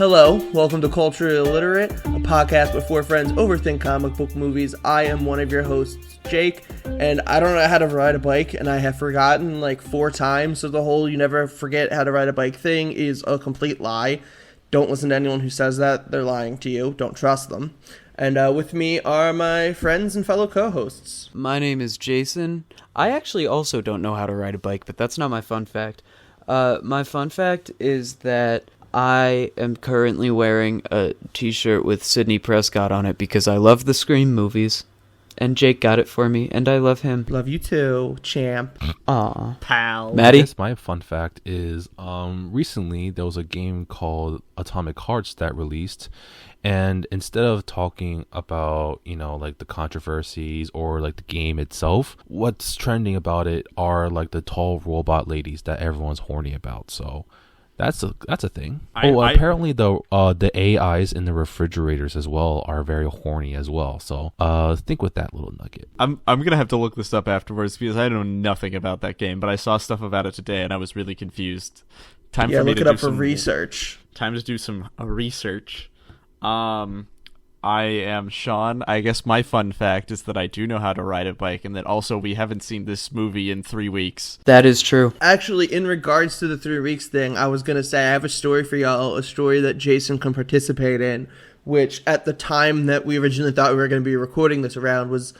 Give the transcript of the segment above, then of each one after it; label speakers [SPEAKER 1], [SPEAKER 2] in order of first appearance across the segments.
[SPEAKER 1] Hello, welcome to Culturally Illiterate, a podcast where four friends overthink comic book movies. I am one of your hosts, Jake, and I don't know how to ride a bike, and I have forgotten like 4 times, so the whole you never forget how to ride a bike thing is a complete lie. Don't listen to anyone who says that. They're lying to you. Don't trust them. And with me are my friends and fellow co-hosts.
[SPEAKER 2] My name is Jason. I actually also don't know how to ride a bike, but that's not my fun fact. My fun fact is that I am currently wearing a t-shirt with Sidney Prescott on it because I love the Scream movies. And Jake got it for me, and I love him.
[SPEAKER 1] Love you too, champ.
[SPEAKER 2] Aw.
[SPEAKER 1] Pal.
[SPEAKER 2] Maddie?
[SPEAKER 3] I guess my fun fact is recently there was a game called Atomic Hearts that released. And instead of talking about, like the controversies or like the game itself, what's trending about it are like the tall robot ladies that everyone's horny about. So that's a thing. Apparently the AIs in the refrigerators as well are very horny as well. So think with that little nugget.
[SPEAKER 4] I'm gonna have to look this up afterwards because I know nothing about that game, but I saw stuff about it today and I was really confused. Time for me
[SPEAKER 1] look
[SPEAKER 4] to
[SPEAKER 1] it up
[SPEAKER 4] do
[SPEAKER 1] for
[SPEAKER 4] some
[SPEAKER 1] research.
[SPEAKER 4] Time to do some research. I am Sean. I guess my fun fact is that I do know how to ride a bike, and that also we haven't seen this movie in 3 weeks.
[SPEAKER 2] That is true.
[SPEAKER 1] Actually, in regards to the 3 weeks thing, I was going to say I have a story for y'all, a story that Jason can participate in, which at the time that we originally thought we were going to be recording this around was,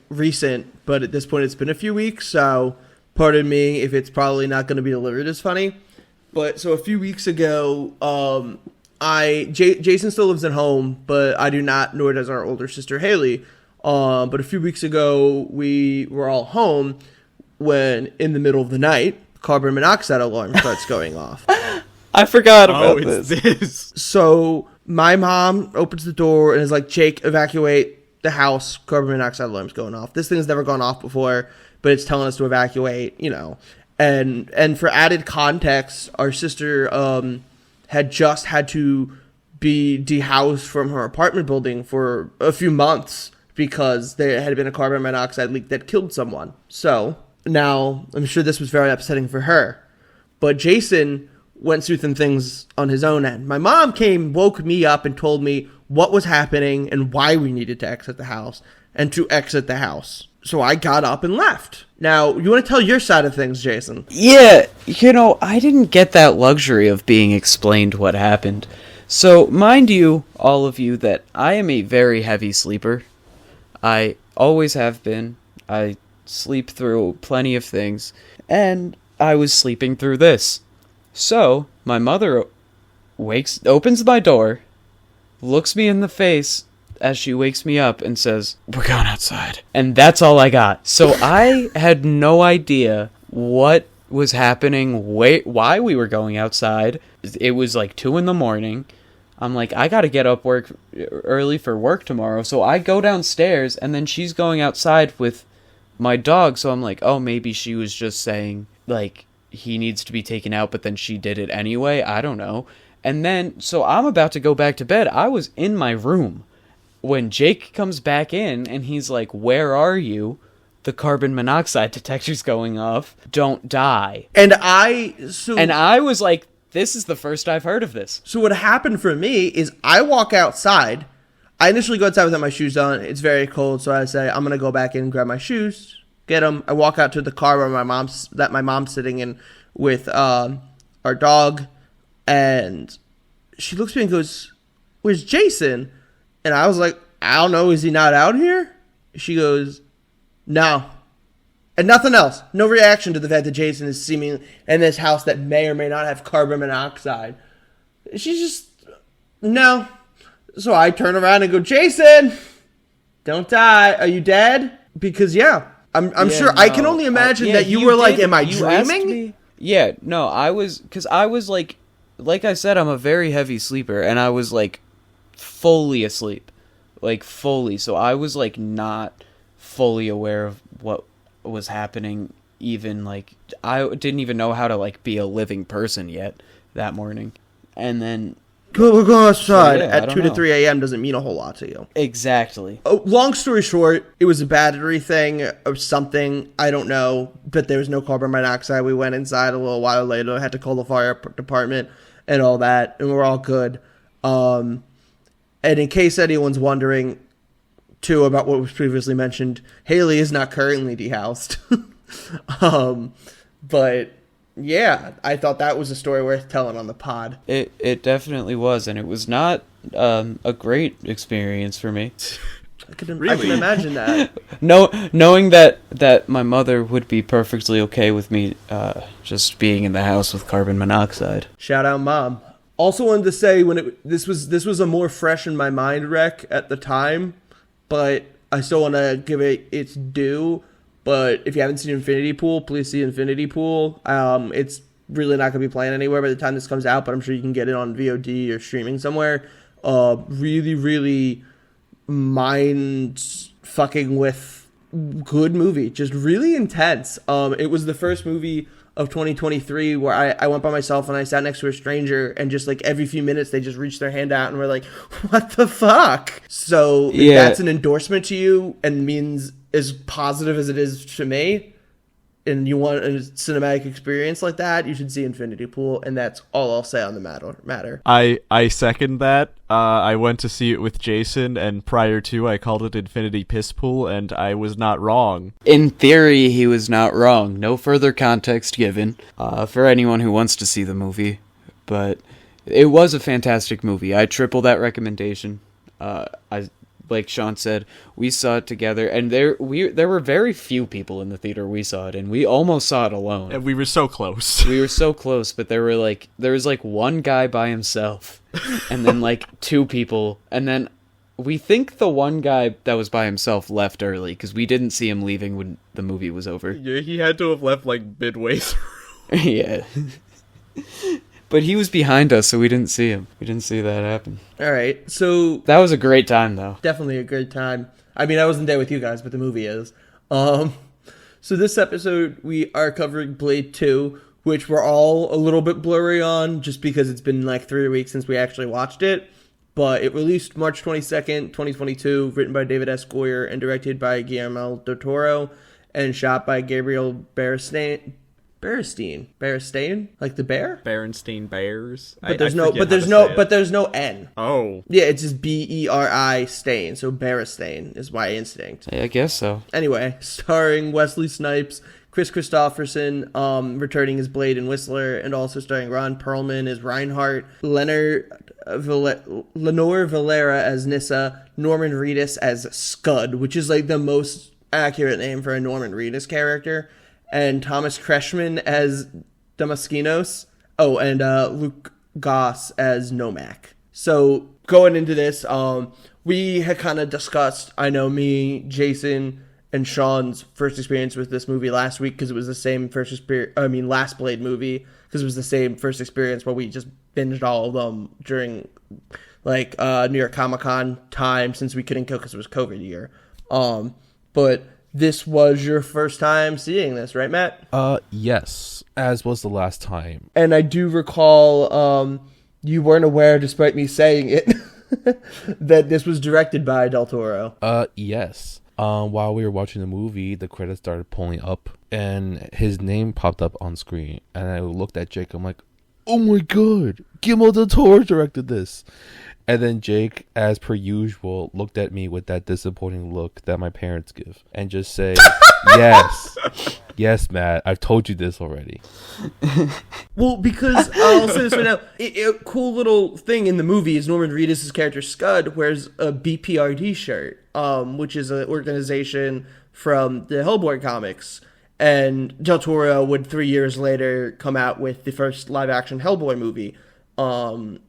[SPEAKER 1] recent, but at this point it's been a few weeks, so pardon me if it's probably not going to be delivered as funny. But so a few weeks ago, Jason still lives at home, but I do not, nor does our older sister Haley. But a few weeks ago, we were all home when, in the middle of the night, carbon monoxide alarm starts going off.
[SPEAKER 2] I forgot about this.
[SPEAKER 1] So my mom opens the door and is like, Jake, evacuate the house. Carbon monoxide alarm's going off. This thing's never gone off before, but it's telling us to evacuate, And for added context, our sister had just had to be dehoused from her apartment building for a few months because there had been a carbon monoxide leak that killed someone. So now I'm sure this was very upsetting for her. But Jason went through some things on his own end. My mom woke me up and told me what was happening and why we needed to exit the house and to exit the house. So I got up and left. Now, you want to tell your side of things, Jason?
[SPEAKER 2] Yeah, I didn't get that luxury of being explained what happened. So, mind you, all of you, that I am a very heavy sleeper. I always have been. I sleep through plenty of things. And I was sleeping through this. So, my mother opens my door, looks me in the face as she wakes me up and says, "We're going outside." And that's all I got. So I had no idea what was happening, why we were going outside. It was like 2 a.m. I'm like, I gotta get up early for work tomorrow. So I go downstairs, and then she's going outside with my dog. So I'm like, oh, maybe she was just saying, like, he needs to be taken out, but then she did it anyway. I don't know. And then, so I'm about to go back to bed. I was in my room when Jake comes back in and he's like, "Where are you? The carbon monoxide detector's going off. Don't die."
[SPEAKER 1] And I
[SPEAKER 2] was like, this is the first I've heard of this.
[SPEAKER 1] So what happened for me is I walk outside. I initially go outside without my shoes on. It's very cold, so I say, I'm going to go back in and grab my shoes, get them. I walk out to the car where my mom's sitting in with our dog, and she looks at me and goes, "Where's Jason?" And I was like, "I don't know, is he not out here?" She goes, "No." And nothing else. No reaction to the fact that Jason is seeming in this house that may or may not have carbon monoxide. She's just, no. So I turn around and go, "Jason, don't die. Are you dead?" Because, I'm sure. No. I can only imagine that you were like, "Am I dreaming?"
[SPEAKER 2] Yeah, no, I was like I said, I'm a very heavy sleeper, and I was like, fully asleep, like fully. So I was like not fully aware of what was happening. Even like I didn't even know how to like be a living person yet that morning. And then
[SPEAKER 1] we're going outside at 2 to 3 a.m. doesn't mean a whole lot to you.
[SPEAKER 2] Exactly.
[SPEAKER 1] Oh, long story short, it was a battery thing or something. I don't know, but there was no carbon monoxide. We went inside a little while later. I had to call the fire department. and all that, and we're all good. And in case anyone's wondering, too, about what was previously mentioned, Haley is not currently dehoused. But yeah, I thought that was a story worth telling on the pod.
[SPEAKER 2] It definitely was, and it was not a great experience for me.
[SPEAKER 1] I can imagine that.
[SPEAKER 2] Knowing that my mother would be perfectly okay with me just being in the house with carbon monoxide.
[SPEAKER 1] Shout out, Mom. Also wanted to say this was a more fresh in my mind wreck at the time, but I still want to give it its due. But if you haven't seen Infinity Pool, please see Infinity Pool. It's really not going to be playing anywhere by the time this comes out, but I'm sure you can get it on VOD or streaming somewhere. Really, really mind fucking with good movie. Just really intense. It was the first movie of 2023 where I went by myself and I sat next to a stranger, and just like every few minutes they just reached their hand out and were like, what the fuck? So if that's an endorsement to you and means as positive as it is to me, and you want a cinematic experience like that, you should see Infinity Pool, and that's all I'll say on the matter.
[SPEAKER 4] I second that. I went to see it with Jason, and prior to, I called it Infinity Piss Pool, and I was not wrong.
[SPEAKER 2] In theory, he was not wrong. No further context given for anyone who wants to see the movie, but it was a fantastic movie. I triple that recommendation. Like Sean said, we saw it together, and there were very few people in the theater we saw it in. We almost saw it alone.
[SPEAKER 4] And we were so close.
[SPEAKER 2] We were so close, but there was one guy by himself, and then like two people, and then we think the one guy that was by himself left early because we didn't see him leaving when the movie was over.
[SPEAKER 4] Yeah, he had to have left like midway through.
[SPEAKER 2] Yeah. But he was behind us, so we didn't see him. We didn't see that happen.
[SPEAKER 1] All right, so
[SPEAKER 2] that was a great time, though.
[SPEAKER 1] Definitely a great time. I mean, I wasn't there with you guys, but the movie is. So this episode, we are covering Blade 2, which we're all a little bit blurry on, just because it's been like 3 weeks since we actually watched it. But it released March 22nd, 2022, written by David S. Goyer and directed by Guillermo Del Toro, and shot by Gabriel Beristain, like the bear.
[SPEAKER 4] Berenstein Bears.
[SPEAKER 1] But there's no N.
[SPEAKER 4] Oh.
[SPEAKER 1] Yeah, it's just Beri Stain. So Beristain is my instinct.
[SPEAKER 2] Yeah, I guess so.
[SPEAKER 1] Anyway, starring Wesley Snipes, Chris Christopherson, returning as Blade and Whistler, and also starring Ron Perlman as Reinhardt, Lenore Valera as Nissa, Norman Reedus as Scud, which is like the most accurate name for a Norman Reedus character, and Thomas Kretschmann as Damaskinos. Oh, and Luke Goss as Nomak. So going into this, we had kind of discussed, I know me, Jason, and Sean's first experience with this movie last week, because it was the same last Blade movie, because it was the same first experience where we just binged all of them during like New York Comic-Con time, since we couldn't go because it was COVID year. But this was your first time seeing this, right, Matt?
[SPEAKER 3] Yes, as was the last time.
[SPEAKER 1] And I do recall you weren't aware, despite me saying it, that this was directed by Del Toro.
[SPEAKER 3] Yes. While we were watching the movie, the credits started pulling up, and his name popped up on screen. And I looked at Jake. I'm like, "Oh my god, Guillermo Del Toro directed this!" And then Jake, as per usual, looked at me with that disappointing look that my parents give, and just say, "Yes, Matt, I've told you this already."
[SPEAKER 1] Well, because I'll say this right now, a cool little thing in the movie is Norman Reedus' character Scud wears a BPRD shirt, which is an organization from the Hellboy comics. And Del Toro would 3 years later come out with the first live-action Hellboy movie.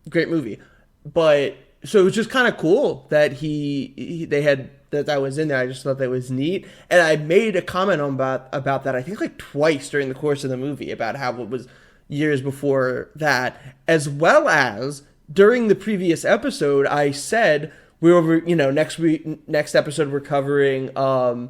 [SPEAKER 1] Great movie. But so it was just kind of cool that they had that was in there. I just thought that was neat, and I made a comment about that I think like twice during the course of the movie about how it was years before that, as well as during the previous episode I said we were next episode we're covering a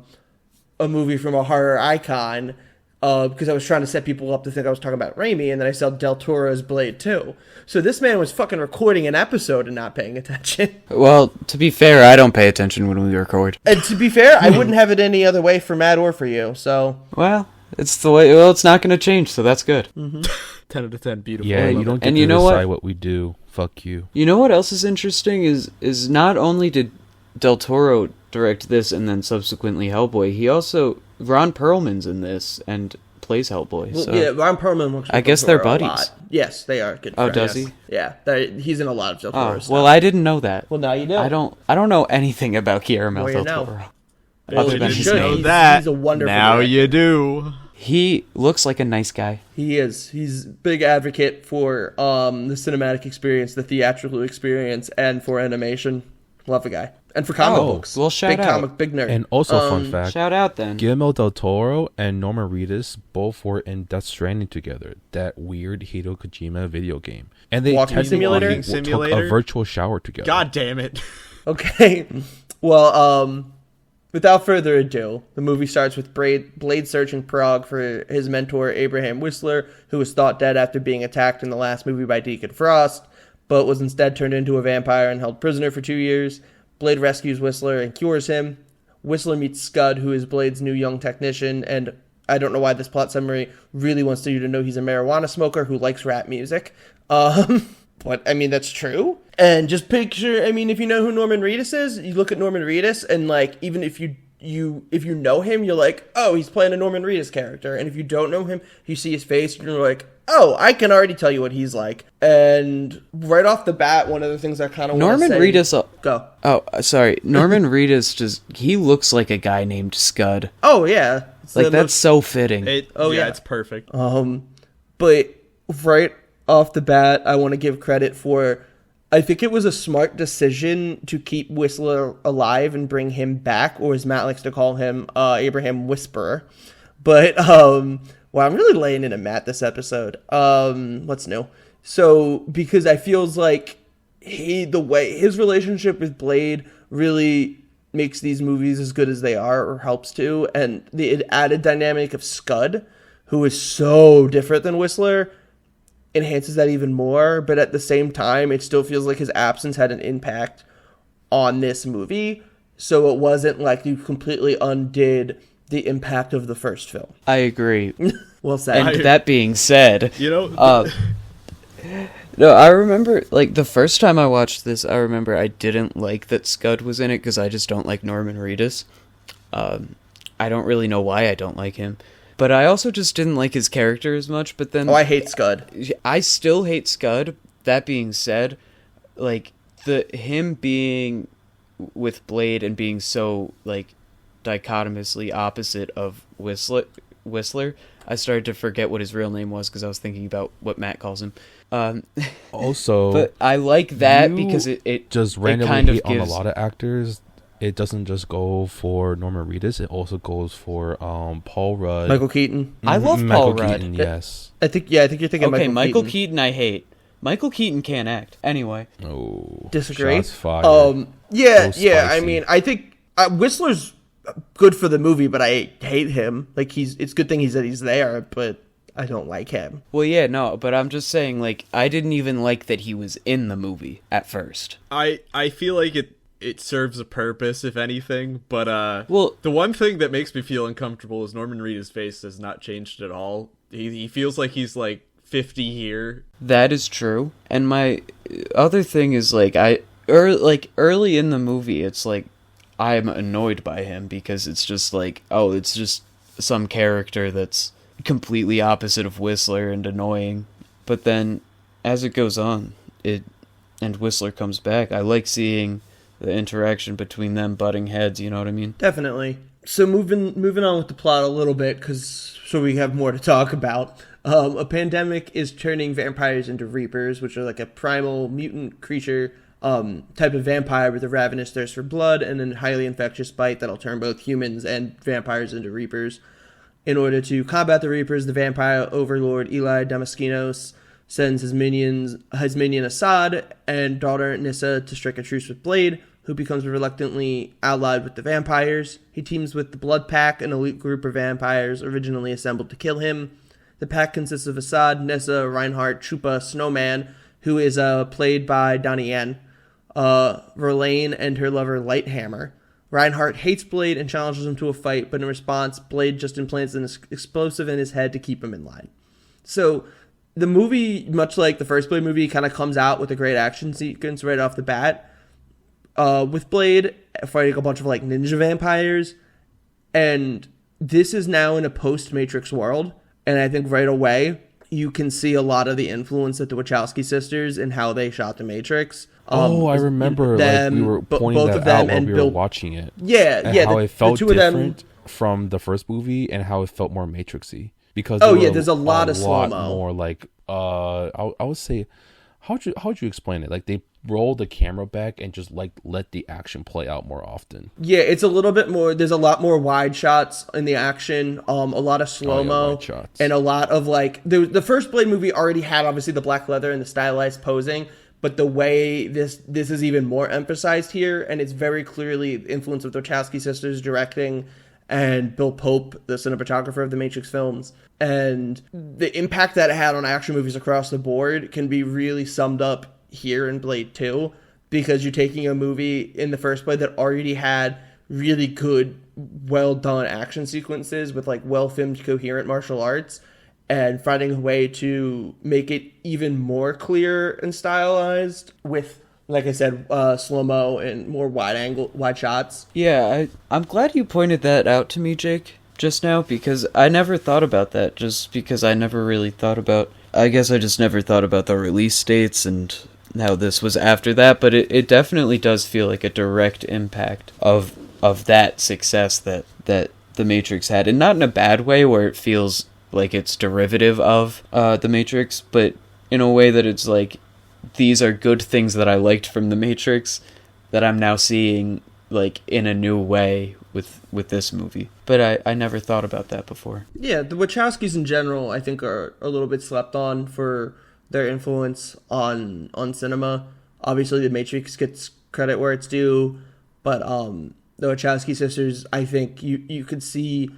[SPEAKER 1] movie from a horror icon. Because I was trying to set people up to think I was talking about Raimi, and then I said Del Toro's Blade 2. So this man was fucking recording an episode and not paying attention.
[SPEAKER 2] Well, to be fair, I don't pay attention when we record.
[SPEAKER 1] And to be fair, I wouldn't have it any other way for Matt or for you, so...
[SPEAKER 2] Well, it's the way... Well, it's not going to change, so that's good.
[SPEAKER 1] Mm-hmm.
[SPEAKER 4] 10 out of 10. Beautiful.
[SPEAKER 3] Yeah,
[SPEAKER 4] I love
[SPEAKER 3] you don't
[SPEAKER 4] it.
[SPEAKER 3] get
[SPEAKER 2] And
[SPEAKER 3] to
[SPEAKER 2] you know
[SPEAKER 3] decide
[SPEAKER 2] what?
[SPEAKER 3] what we do. Fuck you.
[SPEAKER 2] You know what else is interesting is not only did Del Toro direct this and then subsequently Hellboy, he also Ron Perlman's in this and plays Hellboy.
[SPEAKER 1] Well,
[SPEAKER 2] So
[SPEAKER 1] yeah, Ron Perlman works with
[SPEAKER 2] I guess
[SPEAKER 1] Del
[SPEAKER 2] they're
[SPEAKER 1] Toro a
[SPEAKER 2] buddies.
[SPEAKER 1] lot. Yes, they are good
[SPEAKER 2] Oh,
[SPEAKER 1] friends.
[SPEAKER 2] does he?
[SPEAKER 1] Yeah, he's in a lot of Del Toro
[SPEAKER 2] oh
[SPEAKER 1] stuff.
[SPEAKER 2] well, I didn't know that.
[SPEAKER 1] Well, now you know.
[SPEAKER 2] I don't know anything about Guillermo
[SPEAKER 1] Well,
[SPEAKER 2] del
[SPEAKER 1] you know.
[SPEAKER 2] Toro.
[SPEAKER 1] Well,
[SPEAKER 2] Other
[SPEAKER 1] you
[SPEAKER 2] than
[SPEAKER 4] Didn't
[SPEAKER 2] his
[SPEAKER 1] should.
[SPEAKER 2] name.
[SPEAKER 4] know
[SPEAKER 1] He's-
[SPEAKER 4] that.
[SPEAKER 1] he's a wonderful
[SPEAKER 4] Now
[SPEAKER 1] director.
[SPEAKER 4] you do.
[SPEAKER 2] He looks like a nice guy.
[SPEAKER 1] He is. He's a big advocate for the cinematic experience, the theatrical experience, and for animation. Love the guy. And for comic
[SPEAKER 3] Oh,
[SPEAKER 1] books.
[SPEAKER 2] well, shout
[SPEAKER 1] big
[SPEAKER 2] out.
[SPEAKER 1] big nerd.
[SPEAKER 3] And also, fun fact:
[SPEAKER 2] Shout out then.
[SPEAKER 3] Guillermo Del Toro and Norman Reedus both were in Death Stranding together, that weird Hideo Kojima video game, and they
[SPEAKER 1] Walking
[SPEAKER 3] technically
[SPEAKER 1] Simulator?
[SPEAKER 3] took
[SPEAKER 4] Simulator?
[SPEAKER 3] a virtual shower together.
[SPEAKER 4] God damn it.
[SPEAKER 1] Okay. Well, without further ado, the movie starts with Blade searching Prague for his mentor, Abraham Whistler, who was thought dead after being attacked in the last movie by Deacon Frost, but was instead turned into a vampire and held prisoner for 2 years. Blade rescues Whistler and cures him. Whistler meets Scud, who is Blade's new young technician, and I don't know why this plot summary really wants you to know he's a marijuana smoker who likes rap music. But, I mean, that's true. And just picture, I mean, if you know who Norman Reedus is, you look at Norman Reedus, and, like, even if you know him, you're like, oh, he's playing a Norman Reedus character. And if you don't know him, you see his face, and you're like, oh, I can already tell you what he's like. And right off the bat, one of the things I kind of want to
[SPEAKER 2] Norman
[SPEAKER 1] say...
[SPEAKER 2] Reedus.
[SPEAKER 1] Go.
[SPEAKER 2] Oh, sorry. Norman Reedus he looks like a guy named Scud.
[SPEAKER 1] Oh, yeah. It's
[SPEAKER 2] Like
[SPEAKER 1] the
[SPEAKER 2] that's so fitting.
[SPEAKER 1] yeah.
[SPEAKER 4] It's perfect.
[SPEAKER 1] But right off the bat, I want to give credit for... I think it was a smart decision to keep Whistler alive and bring him back, or as Matt likes to call him, Abraham Whisperer. But, well, I'm really laying into Matt this episode. What's new? So, because I feels like his relationship with Blade really makes these movies as good as they are, or helps to, and the added dynamic of Scud, who is so different than Whistler, enhances that even more. But at the same time, it still feels like his absence had an impact on this movie, so it wasn't like you completely undid the impact of the first film.
[SPEAKER 2] I agree.
[SPEAKER 1] Well said.
[SPEAKER 2] And that being said,
[SPEAKER 4] You know,
[SPEAKER 2] no, I remember, like, the first time I watched this, I remember I didn't like that Scud was in it because I just don't like Norman Reedus. I don't really know why I don't like him. But I also just didn't like his character as much, but then...
[SPEAKER 1] Oh, I hate Scud.
[SPEAKER 2] I still hate Scud. That being said, like, him being with Blade and being so, like, dichotomously opposite of Whistler, I started to forget what his real name was because I was thinking about what Matt calls him.
[SPEAKER 3] Also,
[SPEAKER 2] But I like that
[SPEAKER 3] you
[SPEAKER 2] because it
[SPEAKER 3] just
[SPEAKER 2] it
[SPEAKER 3] randomly
[SPEAKER 2] kind of
[SPEAKER 3] hate on a
[SPEAKER 2] gives-
[SPEAKER 3] lot of actors. It doesn't just go for Norman Reedus. It also goes for Paul Rudd.
[SPEAKER 1] Michael Keaton.
[SPEAKER 2] I love
[SPEAKER 3] Michael
[SPEAKER 2] Paul Rudd.
[SPEAKER 3] Keaton, yes.
[SPEAKER 1] I think you're thinking
[SPEAKER 2] Okay,
[SPEAKER 1] Michael
[SPEAKER 2] Michael Keaton I hate. Michael Keaton can't act. Anyway.
[SPEAKER 3] Oh,
[SPEAKER 1] Disagree.
[SPEAKER 3] Shots fired.
[SPEAKER 1] Yeah,
[SPEAKER 3] So
[SPEAKER 1] yeah. I
[SPEAKER 3] spicy.
[SPEAKER 1] mean, I think Whistler's good for the movie, but I hate him. Like, it's a good thing he's there, but I don't like him.
[SPEAKER 2] Well, yeah, no, but I'm just saying, like, I didn't even like that he was in the movie at first.
[SPEAKER 4] I feel like it serves a purpose, if anything, but
[SPEAKER 2] Well-
[SPEAKER 4] the one thing that makes me feel uncomfortable is Norman Reedus' face has not changed at all. He feels like he's like 50 here.
[SPEAKER 2] That is true. And my other thing is, like, early in the movie, it's like, I'm annoyed by him because it's just like, oh, it's just some character that's completely opposite of Whistler and annoying. But then, as it goes on, and Whistler comes back, I like seeing the interaction between them butting heads, you know what I mean?
[SPEAKER 1] Definitely. So moving on with the plot a little bit, so we have more to talk about. A pandemic is turning vampires into reapers, which are like a primal mutant creature type of vampire with a ravenous thirst for blood and a highly infectious bite that'll turn both humans and vampires into reapers. In order to combat the reapers, the vampire overlord Eli Damaskinos sends his minion Assad and daughter Nissa to strike a truce with Blade, who becomes reluctantly allied with the vampires. He teams with the Blood Pack, an elite group of vampires originally assembled to kill him. The pack consists of Assad, Nissa, Reinhardt, Chupa, Snowman, who is played by Donnie Yen, Verlaine, and her lover Lighthammer. Reinhardt hates Blade and challenges him to a fight, but in response, Blade just implants an explosive in his head to keep him in line. So the movie, much like the first Blade movie, kind of comes out with a great action sequence right off the bat, with Blade fighting a bunch of like ninja vampires, and this is now in a post-Matrix world, and I think right away you can see a lot of the influence of the Wachowski sisters and how they shot The Matrix.
[SPEAKER 3] I remember
[SPEAKER 1] them,
[SPEAKER 3] like we were pointing
[SPEAKER 1] both
[SPEAKER 3] that
[SPEAKER 1] of them
[SPEAKER 3] out while
[SPEAKER 1] and
[SPEAKER 3] we
[SPEAKER 1] Bill,
[SPEAKER 3] were watching it.
[SPEAKER 1] Yeah,
[SPEAKER 3] and
[SPEAKER 1] yeah.
[SPEAKER 3] how it felt
[SPEAKER 1] the two
[SPEAKER 3] different
[SPEAKER 1] of them,
[SPEAKER 3] from the first movie, and how it felt more Matrixy. Because
[SPEAKER 1] there's a lot of slow-mo.
[SPEAKER 3] More like I would say, how'd you explain it? Like they roll the camera back and just like let the action play out more often.
[SPEAKER 1] Yeah, it's a little bit more. There's a lot more wide shots in the action. A lot of slow mo,
[SPEAKER 3] wide shots.
[SPEAKER 1] And a lot of like the first Blade movie already had obviously the black leather and the stylized posing, but the way this is even more emphasized here, and it's very clearly the influence of the Wachowski sisters directing and Bill Pope, the cinematographer of the Matrix films, and the impact that it had on action movies across the board can be really summed up here in Blade 2, because you're taking a movie in the first Blade that already had really good, well done action sequences with like well filmed, coherent martial arts, and finding a way to make it even more clear and stylized with, like I said, slow-mo and more wide shots.
[SPEAKER 2] Yeah, I'm glad you pointed that out to me, Jake, just now, because I never thought about that, just because I never really thought about... I guess I just never thought about the release dates and how this was after that, but it definitely does feel like a direct impact of that success that The Matrix had, and not in a bad way where it feels like it's derivative of The Matrix, but in a way that it's like, these are good things that I liked from The Matrix that I'm now seeing like in a new way with this movie. But I never thought about that before.
[SPEAKER 1] Yeah, the Wachowskis in general, I think, are a little bit slept on for their influence on cinema. Obviously, The Matrix gets credit where it's due, but the Wachowski sisters, I think you could see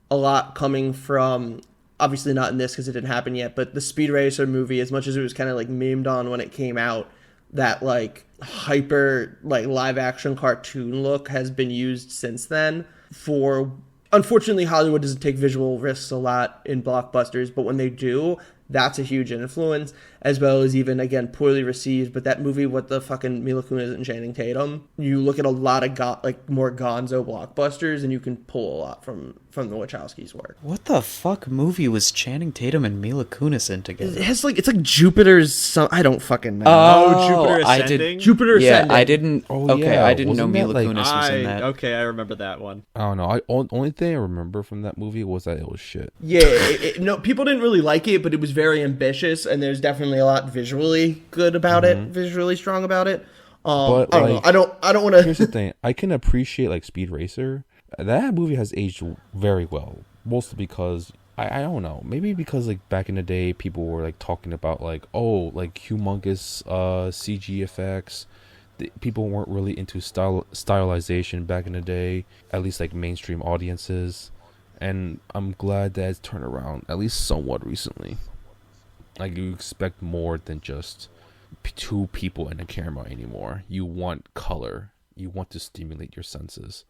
[SPEAKER 1] a lot coming from, obviously not in this because it didn't happen yet, but the Speed Racer movie, as much as it was kind of like memed on when it came out, that like hyper like live action cartoon look has been used since then for, unfortunately, Hollywood doesn't take visual risks a lot in blockbusters, but when they do, that's a huge influence, as well as even, again, poorly received, but that movie with the fucking Mila Kunis and Channing Tatum, you look at a lot of more gonzo blockbusters, and you can pull a lot from the Wachowskis' work.
[SPEAKER 2] What the fuck movie was Channing Tatum and Mila Kunis in together?
[SPEAKER 1] It's like Jupiter's... I don't fucking know.
[SPEAKER 4] Jupiter Ascending?
[SPEAKER 2] I did.
[SPEAKER 1] Jupiter Ascending.
[SPEAKER 2] I didn't...
[SPEAKER 3] Oh,
[SPEAKER 2] okay,
[SPEAKER 3] yeah.
[SPEAKER 2] I didn't know
[SPEAKER 3] Wasn't that,
[SPEAKER 2] Mila
[SPEAKER 3] like-
[SPEAKER 2] Kunis was in that.
[SPEAKER 4] Okay, I remember that one.
[SPEAKER 3] I don't know. Only thing I remember from that movie was that it was shit.
[SPEAKER 1] Yeah, no, people didn't really like it, but it was very ambitious, and there's definitely a lot visually good about it, visually strong about it.
[SPEAKER 3] But,
[SPEAKER 1] I don't
[SPEAKER 3] like,
[SPEAKER 1] know. I don't want to.
[SPEAKER 3] Here's the thing. I can appreciate like Speed Racer. That movie has aged very well, mostly because I don't know. Maybe because like back in the day, people were like talking about like humongous CG effects. People weren't really into stylization back in the day, at least like mainstream audiences. And I'm glad that it's turned around, at least somewhat recently. Like, you expect more than just two people in a camera anymore. You want color. You want to stimulate your senses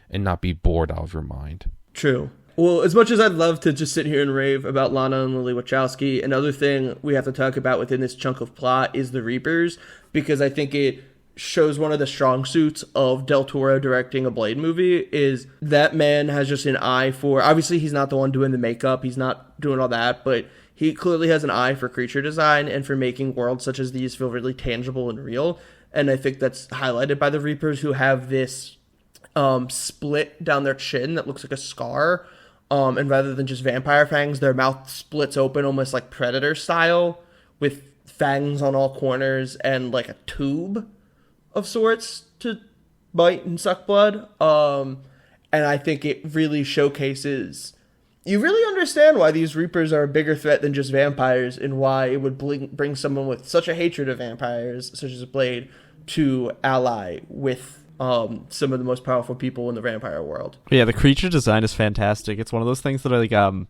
[SPEAKER 3] and not be bored out of your mind.
[SPEAKER 1] True. Well, as much as I'd love to just sit here and rave about Lana and Lily Wachowski, another thing we have to talk about within this chunk of plot is the Reapers, because I think it shows one of the strong suits of Del Toro directing a Blade movie is that man has just an eye for, obviously he's not the one doing the makeup, he's not doing all that, but he clearly has an eye for creature design and for making worlds such as these feel really tangible and real. And I think that's highlighted by the Reapers, who have this split down their chin that looks like a scar. And rather than just vampire fangs, their mouth splits open almost like Predator style, with fangs on all corners and like a tube of sorts to bite and suck blood. And I think it really showcases... You really understand why these Reapers are a bigger threat than just vampires, and why it would bring someone with such a hatred of vampires, such as Blade, to ally with some of the most powerful people in the vampire world.
[SPEAKER 4] Yeah, the creature design is fantastic. It's one of those things that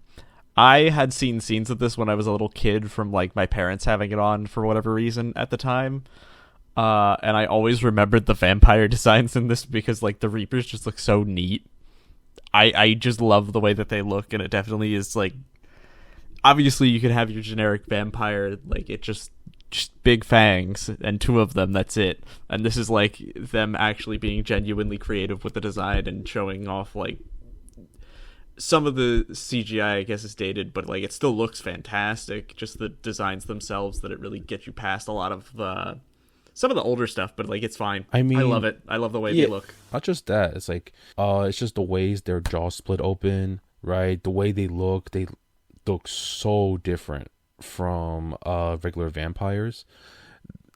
[SPEAKER 4] I had seen scenes of this when I was a little kid from like my parents having it on for whatever reason at the time. And I always remembered the vampire designs in this because like the Reapers just look so neat. I just love the way that they look, and it definitely is like obviously you could have your generic vampire, like it just big fangs and 2 of them, that's it. And this is like them actually being genuinely creative with the design and showing off like some of the CGI, I guess, is dated, but like it still looks fantastic. Just the designs themselves, that it really get you past a lot of some of the older stuff, but like it's fine.
[SPEAKER 3] I mean,
[SPEAKER 4] I love it. I love the way they look.
[SPEAKER 3] Not just that, it's like it's just the ways their jaws split open, right? The way they look look so different from regular vampires,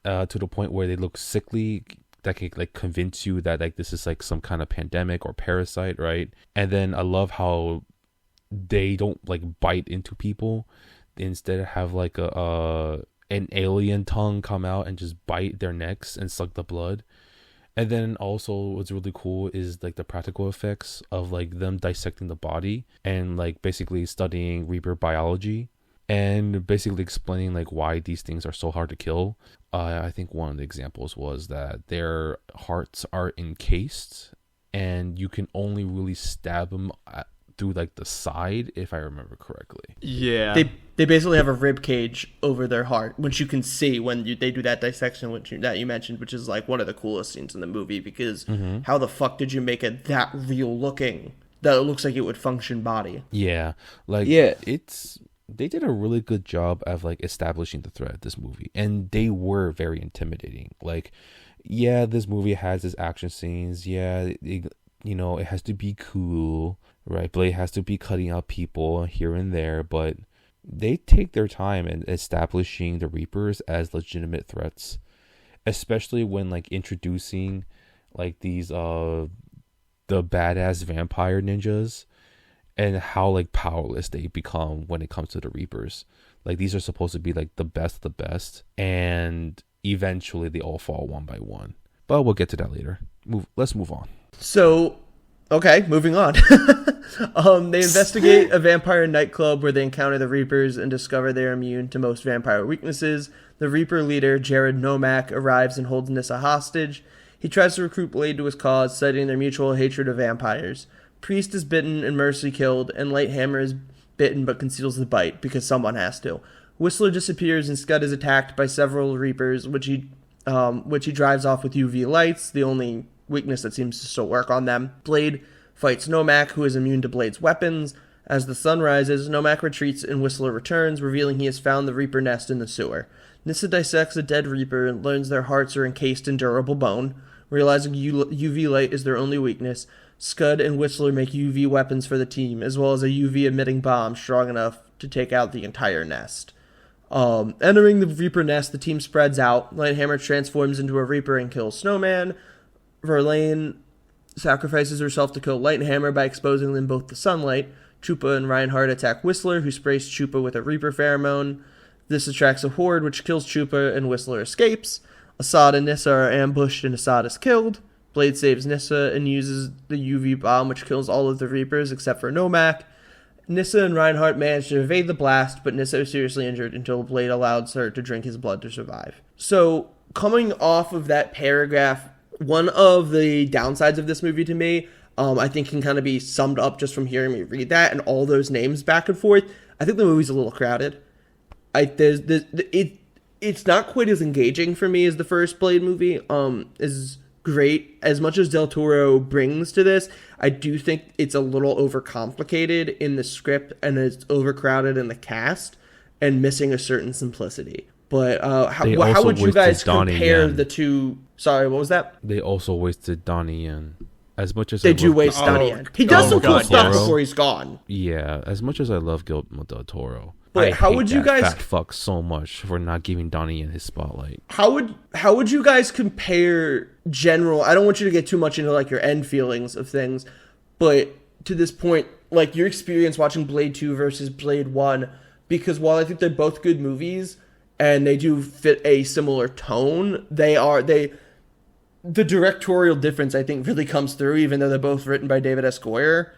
[SPEAKER 3] to the point where they look sickly, that can like convince you that like this is like some kind of pandemic or parasite, right? And then I love how they don't like bite into people. They instead have like an alien tongue come out and just bite their necks and suck the blood. And then also what's really cool is like the practical effects of like them dissecting the body and like basically studying Reaper biology and basically explaining like why these things are so hard to kill. I think one of the examples was that their hearts are encased and you can only really stab them through like the side, if I remember correctly.
[SPEAKER 4] Yeah.
[SPEAKER 1] They basically have a rib cage over their heart, which you can see when they do that dissection that you mentioned, which is like one of the coolest scenes in the movie, because how the fuck did you make it that real looking that it looks like it would function body?
[SPEAKER 3] Yeah. Like they did a really good job of like establishing the threat of this movie, and they were very intimidating. Like, yeah, this movie has its action scenes. Yeah, it has to be cool, right? Blade has to be cutting out people here and there, but they take their time in establishing the Reapers as legitimate threats, especially when like introducing like these the badass vampire ninjas, and how like powerless they become when it comes to the Reapers. Like, these are supposed to be like the best of the best, and eventually they all fall one by one. But we'll get to that later. Let's move on.
[SPEAKER 1] So, okay, moving on. They investigate a vampire nightclub where they encounter the Reapers and discover they are immune to most vampire weaknesses. The Reaper leader, Jared Nomak, arrives and holds Nissa hostage. He tries to recruit Blade to his cause, citing their mutual hatred of vampires. Priest is bitten and Mercy killed, and Lighthammer is bitten but conceals the bite because someone has to. Whistler disappears and Scud is attacked by several Reapers, which he drives off with UV lights, the only weakness that seems to still work on them. Blade fights Nomak, who is immune to Blade's weapons. As the sun rises, Nomak retreats and Whistler returns, revealing he has found the Reaper nest in the sewer. Nissa dissects a dead Reaper and learns their hearts are encased in durable bone. Realizing UV light is their only weakness, Scud and Whistler make UV weapons for the team, as well as a UV-emitting bomb strong enough to take out the entire nest. Entering the Reaper nest, the team spreads out. Lighthammer transforms into a Reaper and kills Snowman. Verlaine sacrifices herself to kill Lighthammer by exposing them both to sunlight. Chupa and Reinhardt attack Whistler, who sprays Chupa with a Reaper pheromone. This attracts a horde, which kills Chupa, and Whistler escapes. Assad and Nissa are ambushed, and Assad is killed. Blade saves Nissa and uses the UV bomb, which kills all of the Reapers except for Nomak. Nissa and Reinhardt manage to evade the blast, but Nissa is seriously injured until Blade allows her to drink his blood to survive. So, coming off of that paragraph, one of the downsides of this movie to me, I think can kind of be summed up just from hearing me read that and all those names back and forth. I think the movie's a little crowded. It's not quite as engaging for me as the first Blade movie. Is great. As much as Del Toro brings to this, I do think it's a little overcomplicated in the script and it's overcrowded in the cast and missing a certain simplicity. But how would you guys compare the two? Sorry, what was that?
[SPEAKER 3] They also wasted Donnie Yen. As much as
[SPEAKER 1] they do waste Donnie Yen. He does some cool stuff before he's gone.
[SPEAKER 3] Yeah, as much as I love Guillermo Del Toro,
[SPEAKER 1] but how would you guys
[SPEAKER 3] fat fuck so much for not giving Donnie Yen his spotlight?
[SPEAKER 1] How would you guys compare general? I don't want you to get too much into like your end feelings of things, but to this point, like your experience watching Blade 2 versus Blade 1, because while I think they're both good movies and they do fit a similar tone, the directorial difference I think really comes through, even though they're both written by David S. Goyer.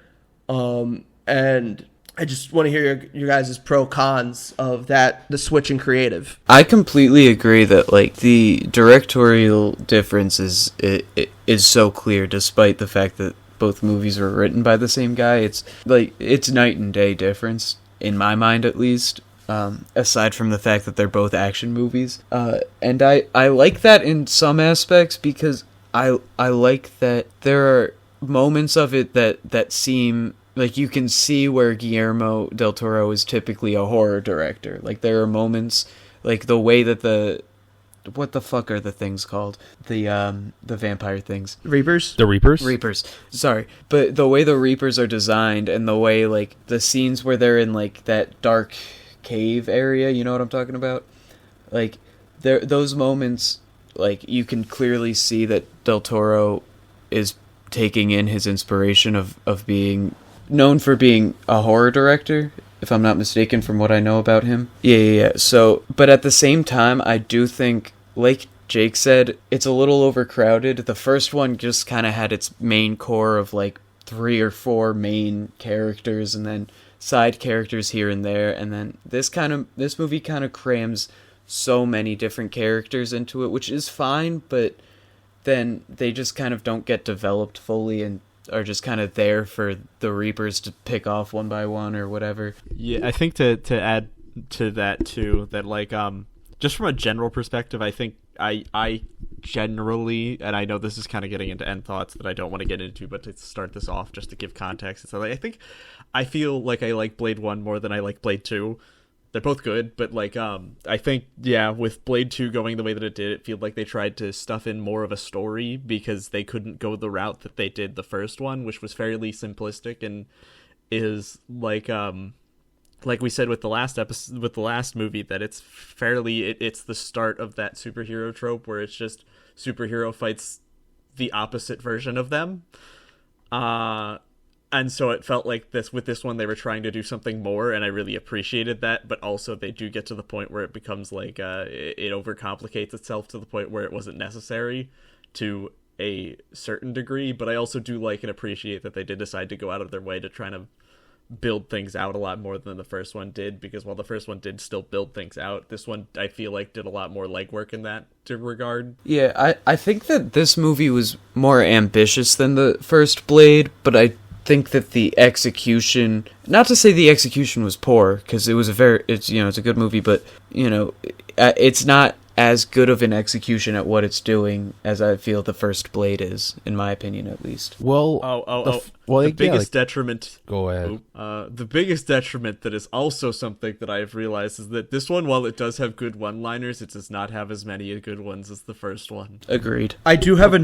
[SPEAKER 1] And I just want to hear your guys' pro cons of that, the switch in creative.
[SPEAKER 2] I completely agree that like the directorial difference is so clear, despite the fact that both movies were written by the same guy. It's like it's night and day difference. in my mind at least. Aside from the fact that they're both action movies. And I like that in some aspects because I like that there are moments of it that seem like you can see where Guillermo Del Toro is typically a horror director. Like there are moments, like the way that what the fuck are the things called? The vampire things.
[SPEAKER 1] Reapers?
[SPEAKER 3] The Reapers?
[SPEAKER 2] Reapers. Sorry. But the way the Reapers are designed and the way, like, the scenes where they're in, like, that dark cave area, you know what I'm talking about? Like, those moments, like, you can clearly see that Del Toro is taking in his inspiration of being known for being a horror director, if I'm not mistaken from what I know about him. Yeah. So, but at the same time, I do think, like Jake said, it's a little overcrowded. The first one just kind of had its main core of, like, 3 or 4 main characters, and then side characters here and there, and then this movie kind of crams so many different characters into it, which is fine, but then they just kind of don't get developed fully and are just kind of there for the Reapers to pick off one by one or whatever.
[SPEAKER 4] Yeah, I think to add to that too, that like just from a general perspective, I think I generally, and I know this is kind of getting into end thoughts that I don't want to get into, but to start this off, just to give context, it's like I feel like I like Blade 1 more than I like Blade 2. They're both good, but like I think, yeah, with Blade 2 going the way that it did, it felt like they tried to stuff in more of a story because they couldn't go the route that they did the first one, which was fairly simplistic and is like we said with the last episode, with the last movie, that it's it's the start of that superhero trope where it's just superhero fights the opposite version of them. And so it felt like with this one, they were trying to do something more, and I really appreciated that. But also, they do get to the point where it becomes like it overcomplicates itself to the point where it wasn't necessary to a certain degree. But I also do like and appreciate that they did decide to go out of their way to try to build things out a lot more than the first one did. Because while the first one did still build things out, this one I feel like did a lot more legwork in that regard.
[SPEAKER 2] Yeah, I think that this movie was more ambitious than the first Blade, but I think that the execution, not to say the execution was poor, because it's a good movie, but it's not as good of an execution at what it's doing as I feel the first Blade is, in my opinion at least.
[SPEAKER 3] Well,
[SPEAKER 4] the biggest detriment.
[SPEAKER 3] Go ahead.
[SPEAKER 4] The biggest detriment that is also something that I have realized is that this one, while it does have good one-liners, it does not have as many good ones as the first one.
[SPEAKER 2] Agreed.
[SPEAKER 1] I do have a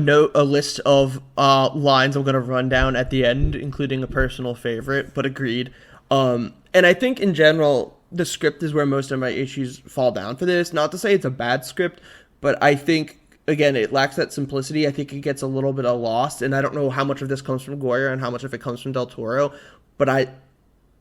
[SPEAKER 1] list of lines I'm going to run down at the end, including a personal favorite, but agreed. And I think in general, the script is where most of my issues fall down for this. Not to say it's a bad script, but I think, again, it lacks that simplicity. I think it gets a little bit lost, and I don't know how much of this comes from Goyer and how much of it comes from Del Toro, but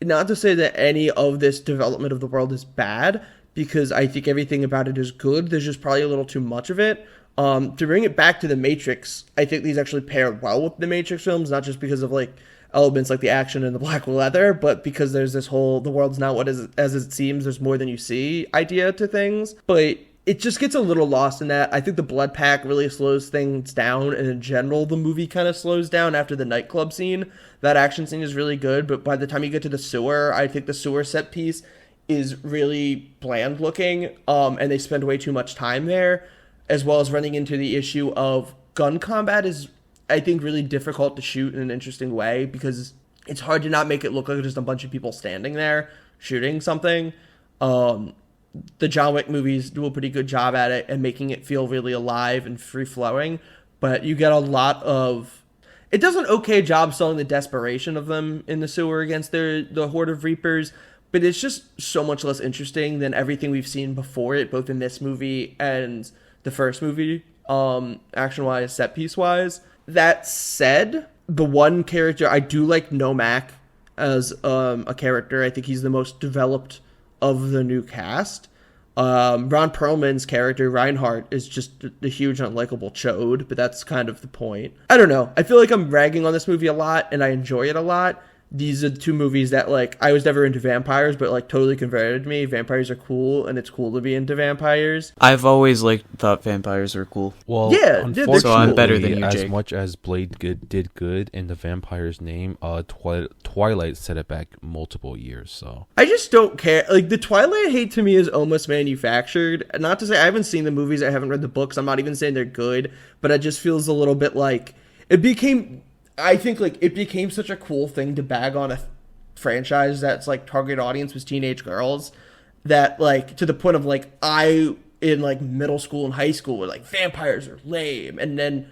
[SPEAKER 1] not to say that any of this development of the world is bad, because I think everything about it is good. There's just probably a little too much of it. To bring it back to The Matrix, I think these actually pair well with the Matrix films, not just because of like elements like the action and the black leather, but because there's this whole the world's not what is as it seems, there's more than you see idea to things. But it just gets a little lost in that. I think the blood pack really slows things down, and in general the movie kind of slows down after the nightclub scene. That action scene is really good, but by the time you get to the sewer, I think the sewer set piece is really bland looking, and they spend way too much time there, as well as running into the issue of gun combat is, I think, really difficult to shoot in an interesting way, because it's hard to not make it look like just a bunch of people standing there shooting something. The John Wick movies do a pretty good job at it and making it feel really alive and free-flowing, but you get a lot of... It does an okay job selling the desperation of them in the sewer against the horde of Reapers, but it's just so much less interesting than everything we've seen before it, both in this movie and the first movie, action-wise, set-piece-wise. That said, the one character, I do like Nomak as a character. I think he's the most developed of the new cast. Ron Perlman's character, Reinhardt, is just the huge unlikable chode, but that's kind of the point. I don't know. I feel like I'm ragging on this movie a lot, and I enjoy it a lot. these are the two movies that, like, I was never into vampires, but, like, totally converted me. Vampires are cool, and it's cool to be into vampires.
[SPEAKER 2] I've always thought vampires were cool.
[SPEAKER 3] Well,
[SPEAKER 1] Yeah,
[SPEAKER 3] unfortunately,
[SPEAKER 2] so I'm better than you,
[SPEAKER 3] as
[SPEAKER 2] Jake.
[SPEAKER 3] much as Blade did good in the vampire's name, Twilight set it back multiple years. So
[SPEAKER 1] I just don't care. Like, the Twilight hate to me is almost manufactured. Not to say I haven't seen the movies, I haven't read the books. I'm not even saying they're good, but it just feels a little bit like it became such a cool thing to bag on a franchise that's like target audience was teenage girls, that like to the point of like I in like middle school and high school were like vampires are lame, and then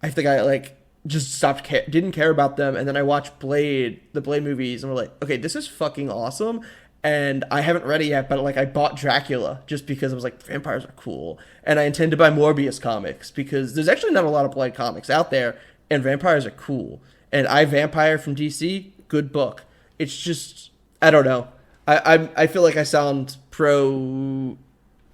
[SPEAKER 1] I think I like just didn't care about them, and then I watched the Blade movies, and we're like, okay, this is fucking awesome. And I haven't read it yet, but like I bought Dracula just because I was like, vampires are cool, and I intend to buy Morbius comics because there's actually not a lot of Blade comics out there, and vampires are cool. And Vampire from DC, good book. It's just, I don't know. I feel like I sound pro.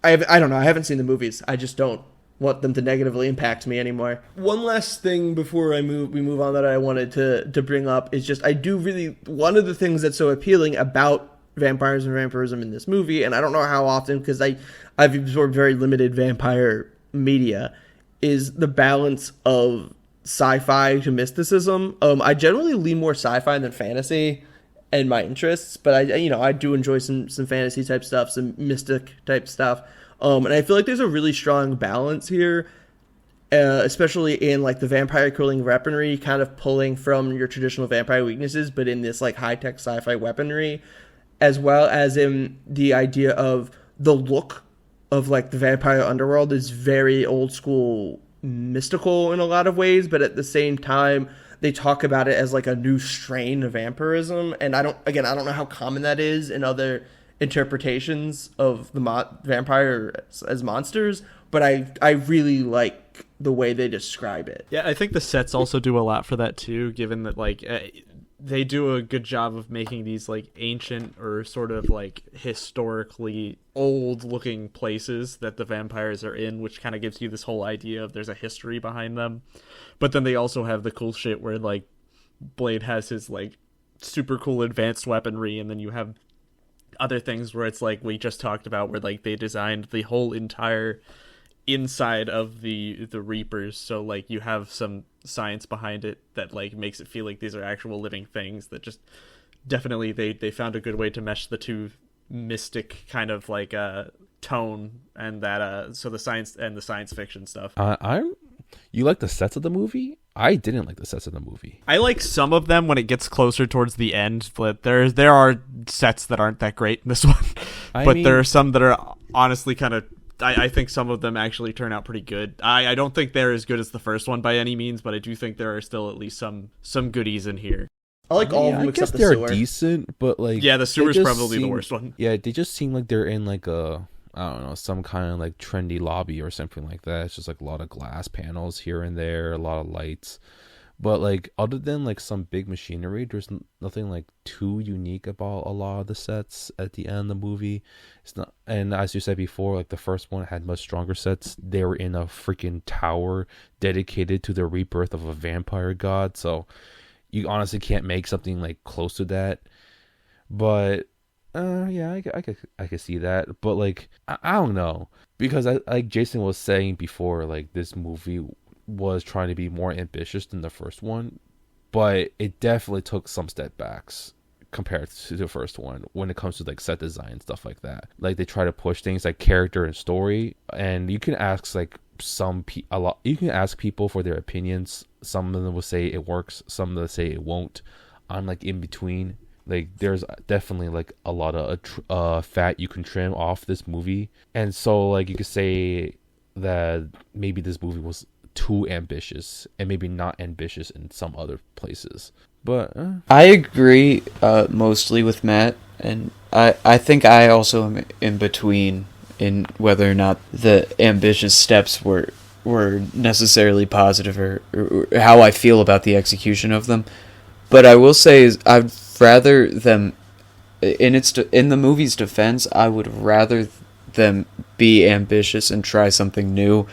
[SPEAKER 1] I don't know. I haven't seen the movies. I just don't want them to negatively impact me anymore. One last thing before we move on that I wanted to bring up is just one of the things that's so appealing about vampires and vampirism in this movie, and I don't know how often because I've absorbed very limited vampire media, is the balance of sci-fi to mysticism. I generally lean more sci-fi than fantasy in my interests, but I do enjoy some fantasy type stuff, some mystic type stuff. And I feel like there's a really strong balance here, especially in like the vampire killing weaponry, kind of pulling from your traditional vampire weaknesses, but in this like high-tech sci-fi weaponry, as well as in the idea of the look of like the vampire underworld is very old school mystical in a lot of ways, but at the same time they talk about it as like a new strain of vampirism, and I don't know how common that is in other interpretations of the vampire as monsters, but I really like the way they describe it.
[SPEAKER 4] Yeah, I think the sets also do a lot for that too, given that like they do a good job of making these like ancient or sort of like historically old looking places that the vampires are in, which kind of gives you this whole idea of there's a history behind them. But then they also have the cool shit where like Blade has his like super cool advanced weaponry, and then you have other things where it's like we just talked about, where like they designed the whole entire inside of the Reapers, so like you have some science behind it that like makes it feel like these are actual living things that just definitely they found a good way to mesh the two mystic kind of like tone and that so the science and the science fiction stuff.
[SPEAKER 3] You like the sets of the movie? I didn't like the sets of the movie.
[SPEAKER 4] I like some of them when it gets closer towards the end, but there are sets that aren't that great in this one. There are some that are honestly kind of, I think some of them actually turn out pretty good. I don't think they're as good as the first one by any means, but I do think there are still at least some goodies in here.
[SPEAKER 1] I like all of them except the sewer.
[SPEAKER 3] I guess they're decent, but like...
[SPEAKER 4] Yeah, the sewer's probably the worst one.
[SPEAKER 3] Yeah, they just seem like they're in like I don't know, some kind of like trendy lobby or something like that. It's just like a lot of glass panels here and there, a lot of lights. But like other than like some big machinery, there's nothing like too unique about a lot of the sets at the end of the movie. It's not, and as you said before, like the first one had much stronger sets. They were in a freaking tower dedicated to the rebirth of a vampire god, so you honestly can't make something like close to that. But yeah, I could see that, but like I don't know, because like Jason was saying before, like this movie was trying to be more ambitious than the first one, but it definitely took some step backs compared to the first one when it comes to like set design and stuff like that. Like they try to push things like character and story, and you can ask like you can ask people for their opinions. Some of them will say it works, some of them say it won't. I'm like in between. Like there's definitely like a lot of fat you can trim off this movie, and so like you could say that maybe this movie was too ambitious and maybe not ambitious in some other places. But
[SPEAKER 2] I agree mostly with Matt, and I think I also am in between in whether or not the ambitious steps were necessarily positive or how I feel about the execution of them. But I will say I'd rather them in the movie's defense, I would rather them be ambitious and try something new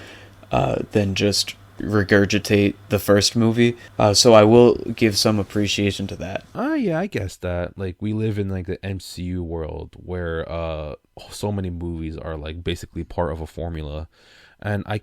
[SPEAKER 2] than just regurgitate the first movie. So I will give some appreciation to that.
[SPEAKER 3] Yeah, I guess that. Like, we live in like the MCU world where so many movies are like basically part of a formula. And I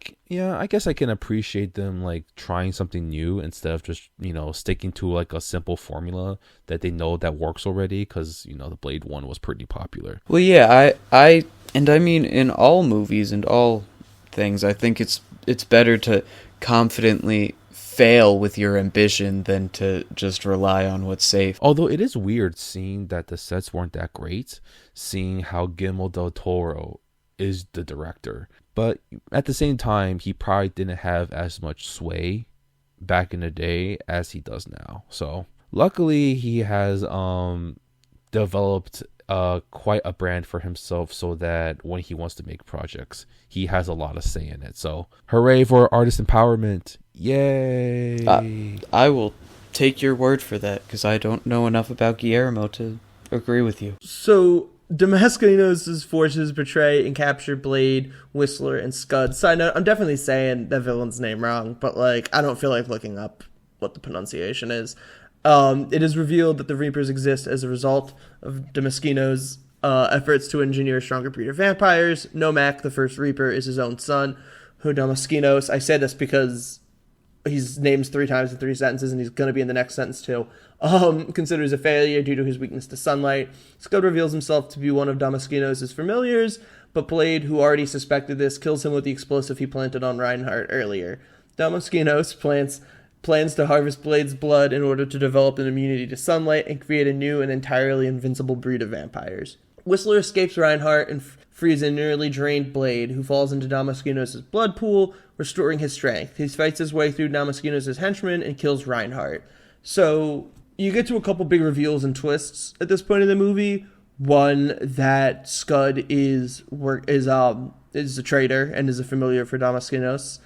[SPEAKER 3] guess I can appreciate them like trying something new instead of just, sticking to like a simple formula that they know that works already, because, the Blade one was pretty popular.
[SPEAKER 2] Well, yeah, I mean, in all movies and all things, I think it's better to confidently fail with your ambition than to just rely on what's safe.
[SPEAKER 3] Although it is weird seeing that the sets weren't that great, seeing how Guillermo Del Toro is the director. But at the same time, he probably didn't have as much sway back in the day as he does now. So luckily, he has developed quite a brand for himself, so that when he wants to make projects, he has a lot of say in it. So hooray for artist empowerment. Yay.
[SPEAKER 2] I will take your word for that, because I don't know enough about Guillermo to agree with you.
[SPEAKER 1] So Damasceno's forces betray and capture Blade, Whistler, and Scud. Side note, I'm definitely saying the villain's name wrong, but like I don't feel like looking up what the pronunciation is. It is revealed that the Reapers exist as a result of Damasceno's efforts to engineer a stronger breed of vampires. Nomak, the first Reaper, is his own son, who Damascenos, I say this because he's named 3 times in 3 sentences, and he's going to be in the next sentence too, considers a failure due to his weakness to sunlight. Scud reveals himself to be one of Damascenos' familiars, but Blade, who already suspected this, kills him with the explosive he planted on Reinhardt earlier. Damascenos plans to harvest Blade's blood in order to develop an immunity to sunlight and create a new and entirely invincible breed of vampires. Whistler escapes Reinhardt and frees a nearly drained Blade, who falls into Damascenos' blood pool, restoring his strength. He fights his way through Damascenos' henchmen and kills Reinhardt. So you get to a couple big reveals and twists at this point in the movie. One, that Scud is a traitor and is a familiar for Damascenos.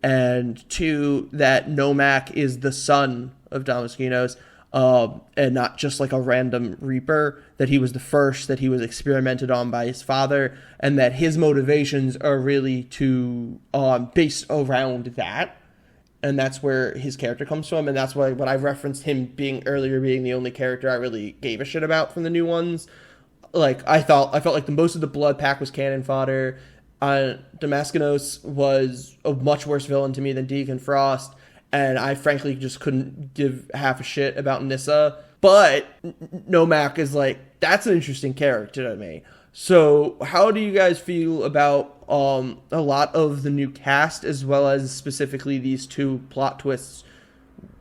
[SPEAKER 1] And 2, that Nomak is the son of Damascenos, and not just like a random Reaper, that he was the first, that he was experimented on by his father, and that his motivations are really based around that. And that's where his character comes from, and that's why when I referenced him being the only character I really gave a shit about from the new ones, like I felt like the most of the blood pack was cannon fodder. Damascenos was a much worse villain to me than Deacon Frost, and I frankly just couldn't give half a shit about Nyssa. But Nomak is like, that's an interesting character to me. So how do you guys feel about a lot of the new cast, as well as specifically these 2 plot twists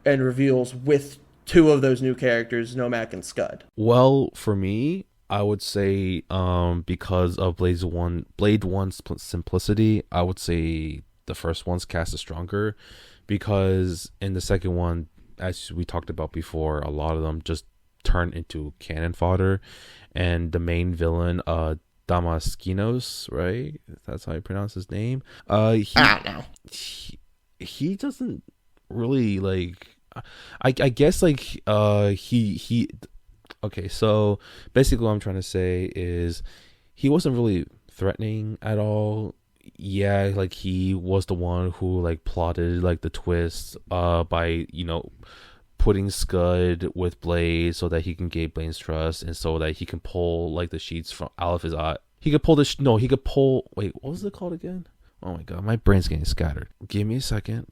[SPEAKER 1] and reveals with 2 of those new characters, Nomak and Scud?
[SPEAKER 3] Well, for me, I would say because of Blade 1's simplicity, I would say the first one's cast is stronger, because in the second one, as we talked about before, a lot of them just turn into cannon fodder, and the main villain, Damascenos, right? That's how you pronounce his name. I don't know. He doesn't really like. I guess like he. Okay, so basically what I'm trying to say is he wasn't really threatening at all. Yeah, like he was the one who like plotted like the twist by, putting Scud with Blade so that he can gain Blade's trust, and so that he can pull like the sheets from out of his eye. He could pull wait, what was it called again? Oh my god, my brain's getting scattered. Give me a second.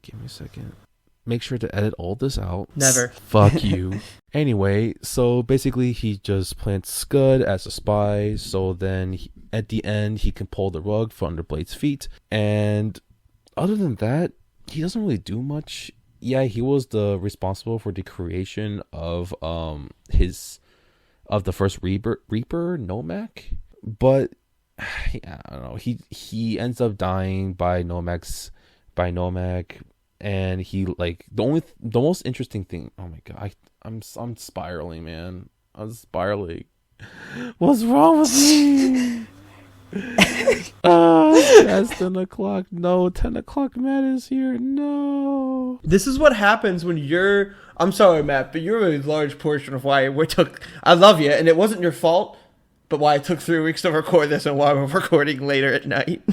[SPEAKER 3] Make sure to edit all this out.
[SPEAKER 1] Never.
[SPEAKER 3] Fuck you. Anyway, so basically he just plants Scud as a spy, so then at the end he can pull the rug from under Blade's feet. And other than that, he doesn't really do much. Yeah, he was the responsible for the creation of the first Reaper, Nomak. But yeah, I don't know. He ends up dying by Nomak. And he like the most interesting thing. Oh my god, I'm spiraling, man. I'm spiraling. What's wrong with me? That's 10 o'clock. No, 10 o'clock Matt is here. No.
[SPEAKER 1] This is what happens when you're. I'm sorry, Matt, but you're a large portion of why I love you, and it wasn't your fault, but why it took 3 weeks to record this and why we're recording later at night.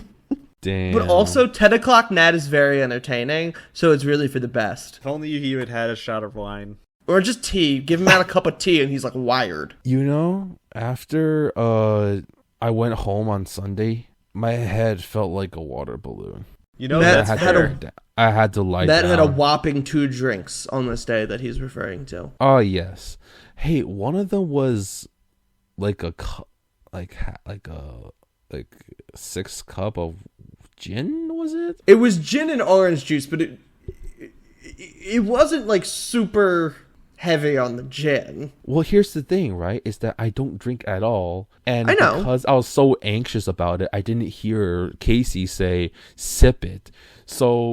[SPEAKER 3] Damn.
[SPEAKER 1] But also, 10 o'clock Nat is very entertaining, so it's really for the best.
[SPEAKER 4] If only he had had a shot of wine.
[SPEAKER 1] Or just tea. Give him out a cup of tea, and he's like wired.
[SPEAKER 3] You know, after I went home on Sunday, my head felt like a water balloon.
[SPEAKER 4] You know,
[SPEAKER 1] Matt
[SPEAKER 4] that's
[SPEAKER 1] had
[SPEAKER 4] fair.
[SPEAKER 3] I had to lie
[SPEAKER 1] Matt
[SPEAKER 3] down.
[SPEAKER 1] had a whopping 2 drinks on this day that he's referring to.
[SPEAKER 3] Oh yes. Hey, one of them was like a like 6 cup of gin, was it?
[SPEAKER 1] It was gin and orange juice, but it wasn't like super heavy on the gin.
[SPEAKER 3] Well, here's the thing, right? Is that I don't drink at all, and
[SPEAKER 1] I know.
[SPEAKER 3] because I was so anxious about it, I didn't hear Casey say sip it. So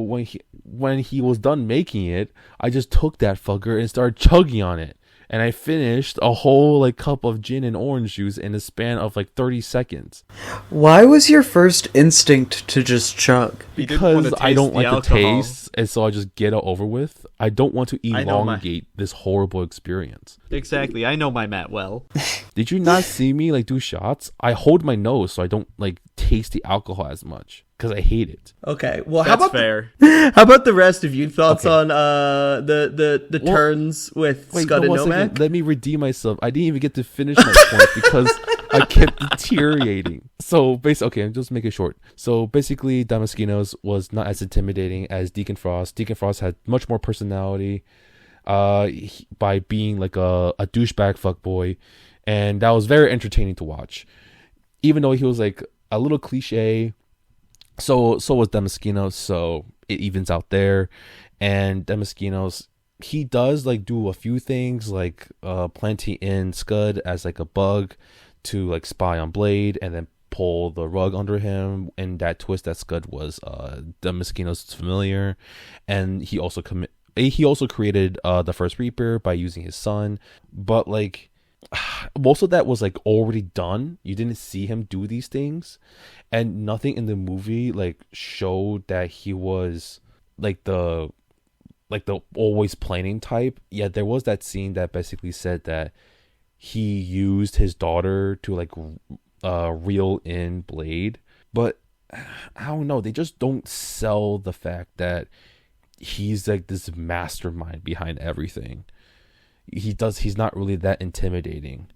[SPEAKER 3] when he was done making it, I just took that fucker and started chugging on it. And I finished a whole like cup of gin and orange juice in a span of like 30 seconds.
[SPEAKER 2] Why was your first instinct to just chug?
[SPEAKER 4] He didn't want
[SPEAKER 3] Because
[SPEAKER 4] to
[SPEAKER 3] I
[SPEAKER 4] taste
[SPEAKER 3] don't
[SPEAKER 4] the
[SPEAKER 3] like the
[SPEAKER 4] alcohol.
[SPEAKER 3] taste, and so I just get it over with. I don't want to
[SPEAKER 4] I know my-
[SPEAKER 3] elongate this horrible experience.
[SPEAKER 4] Exactly. I know my Matt well.
[SPEAKER 3] Did you not see me like do shots? I hold my nose so I don't like taste the alcohol as much because I hate it.
[SPEAKER 1] Okay, well,
[SPEAKER 4] That's
[SPEAKER 1] how about
[SPEAKER 4] fair.
[SPEAKER 1] how about the rest of you? Thoughts
[SPEAKER 3] Okay.
[SPEAKER 1] on the
[SPEAKER 3] Well,
[SPEAKER 1] turns with
[SPEAKER 3] Wait,
[SPEAKER 1] Scud
[SPEAKER 3] no,
[SPEAKER 1] and
[SPEAKER 3] one second.
[SPEAKER 1] Nomak?
[SPEAKER 3] Let me redeem myself. I didn't even get to finish my point because I kept deteriorating. So basically, okay, I'm just make it short. So basically, Damaskinos was not as intimidating as Deacon Frost. Deacon Frost had much more personality by being like a douchebag fuckboy, and that was very entertaining to watch. Even though he was like a little cliche, so was Damaskinos, so it evens out there. And Damaskinos, he does like do a few things like planting in Scud as like a bug to like spy on Blade and then pull the rug under him in that twist that Scud was Damaskinos' familiar. And he also created the first Reaper by using his son, but like most of that was like already done. You didn't see him do these things, and nothing in the movie like showed that he was like the always planning type. Yeah, there was that scene that basically said that he used his daughter to like reel in Blade, but I don't know, they just don't sell the fact that he's like this mastermind behind everything. He's not really that intimidating.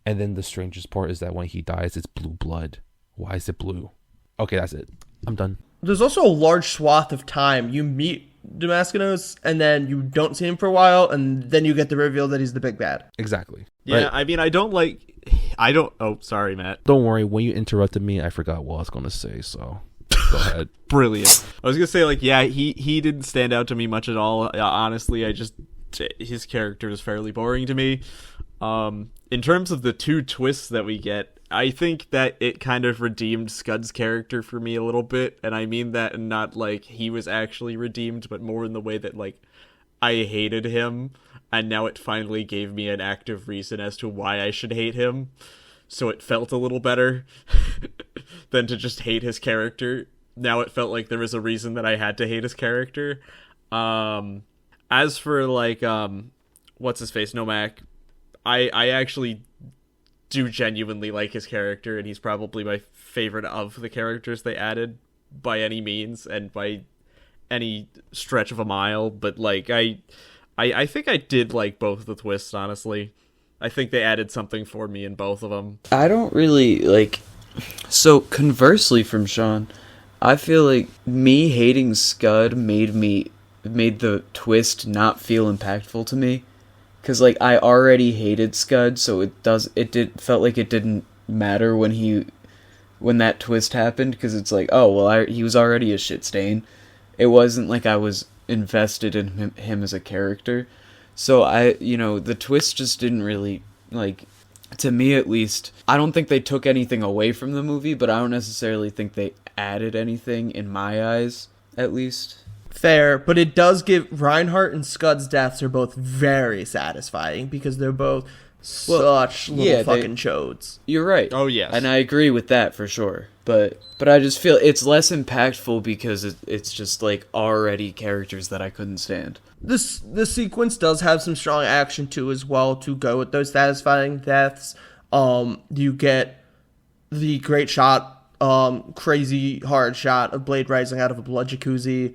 [SPEAKER 3] And then the strangest part is that when he dies, it's blue blood. Why is it blue? Okay, that's it. I'm done.
[SPEAKER 1] There's also a large swath of time you meet Damaskinos and then you don't see him for a while, and then you get the reveal that he's the big bad.
[SPEAKER 3] Exactly.
[SPEAKER 4] Yeah,
[SPEAKER 3] Right?
[SPEAKER 4] I mean, oh, sorry, Matt.
[SPEAKER 3] Don't worry. When you interrupted me, I forgot what I was going to say, so go ahead.
[SPEAKER 4] Brilliant. I was gonna say, like, yeah, he didn't stand out to me much at all. Honestly, his character is fairly boring to me. In terms of the 2 twists that we get, I think that it kind of redeemed Scud's character for me a little bit, and I mean that in not like he was actually redeemed, but more in the way that like I hated him, and now it finally gave me an active reason as to why I should hate him. So it felt a little better than to just hate his character. Now it felt like there was a reason that I had to hate his character. As for like what's his face, Nomak, I actually do genuinely like his character, and he's probably my favorite of the characters they added by any means and by any stretch of a mile. But like I think I did like both the twists, honestly. I think they added something for me in both of them.
[SPEAKER 2] I don't really like. So conversely from Sean, I feel like me hating Scud made the twist not feel impactful to me, because like I already hated Scud, so felt like it didn't matter when that twist happened, because it's like, oh well, he was already a shit stain. It wasn't like I was invested in him as a character. So the twist just didn't really, like, to me at least, I don't think they took anything away from the movie, but I don't necessarily think they added anything in my eyes, at least.
[SPEAKER 1] Fair, but it does give Reinhardt and Scud's deaths are both very satisfying because they're both such little fucking chodes.
[SPEAKER 2] You're right.
[SPEAKER 4] Oh, yes.
[SPEAKER 2] And I agree with that for sure. But I just feel it's less impactful because it's just like already characters that I couldn't stand.
[SPEAKER 1] This sequence does have some strong action too as well to go with those satisfying deaths. You get the great shot crazy hard shot of Blade rising out of a blood jacuzzi,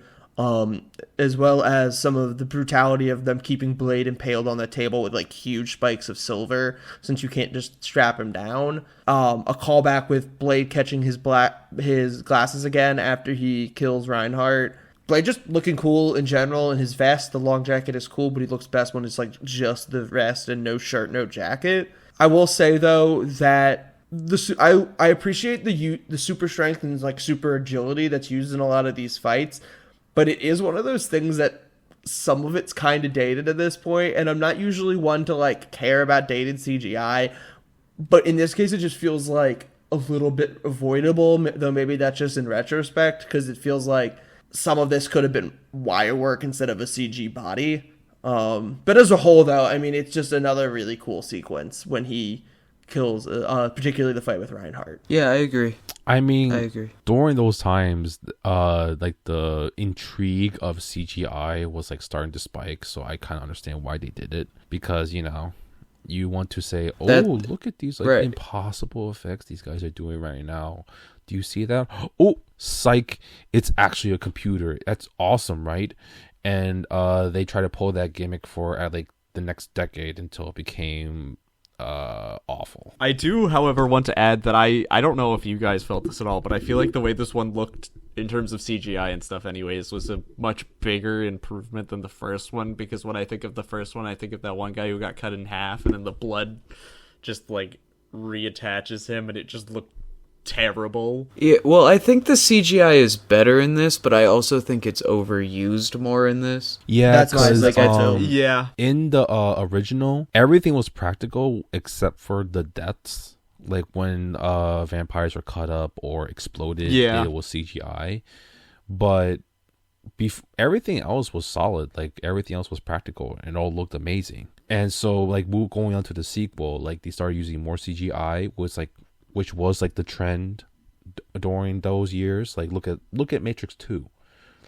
[SPEAKER 1] as well as some of the brutality of them keeping Blade impaled on the table with like huge spikes of silver, since you can't just strap him down. A callback with Blade catching his glasses again after he kills Reinhardt. Blade just looking cool in general, and his vest, the long jacket is cool, but he looks best when it's like just the vest and no shirt, no jacket. I will say though that I appreciate the super strength and like super agility that's used in a lot of these fights, but it is one of those things that some of it's kind of dated at this point, and I'm not usually one to like care about dated CGI, but in this case it just feels like a little bit avoidable, though maybe that's just in retrospect, because it feels like some of this could have been wire work instead of a CG body. But as a whole though, I mean, it's just another really cool sequence when he kills, particularly the fight with Reinhardt.
[SPEAKER 2] Yeah, I agree.
[SPEAKER 3] I mean,
[SPEAKER 2] I agree.
[SPEAKER 3] During those times, like the intrigue of CGI was like starting to spike, so I kind of understand why they did it, because you want to say, look at these like impossible effects these guys are doing right now. Do you see that? Oh, psych! It's actually a computer. That's awesome, right? And they try to pull that gimmick for like the next decade until it became awful.
[SPEAKER 4] I do, however, want to add that I don't know if you guys felt this at all, but I feel like the way this one looked in terms of CGI and stuff anyways was a much bigger improvement than the first one, because when I think of the first one, I think of that one guy who got cut in half and then the blood just like reattaches him and it just looked terrible.
[SPEAKER 2] Yeah, well, I think the CGI is better in this, but I also think it's overused more in this.
[SPEAKER 3] Yeah,
[SPEAKER 1] that's why like I too.
[SPEAKER 4] Yeah.
[SPEAKER 3] In the original, everything was practical except for the deaths. Like when vampires were cut up or exploded, it was CGI. But everything else was solid. Like everything else was practical and it all looked amazing. And so like going on to the sequel, like they started using more CGI, which was like the trend during those years. Like look at Matrix 2.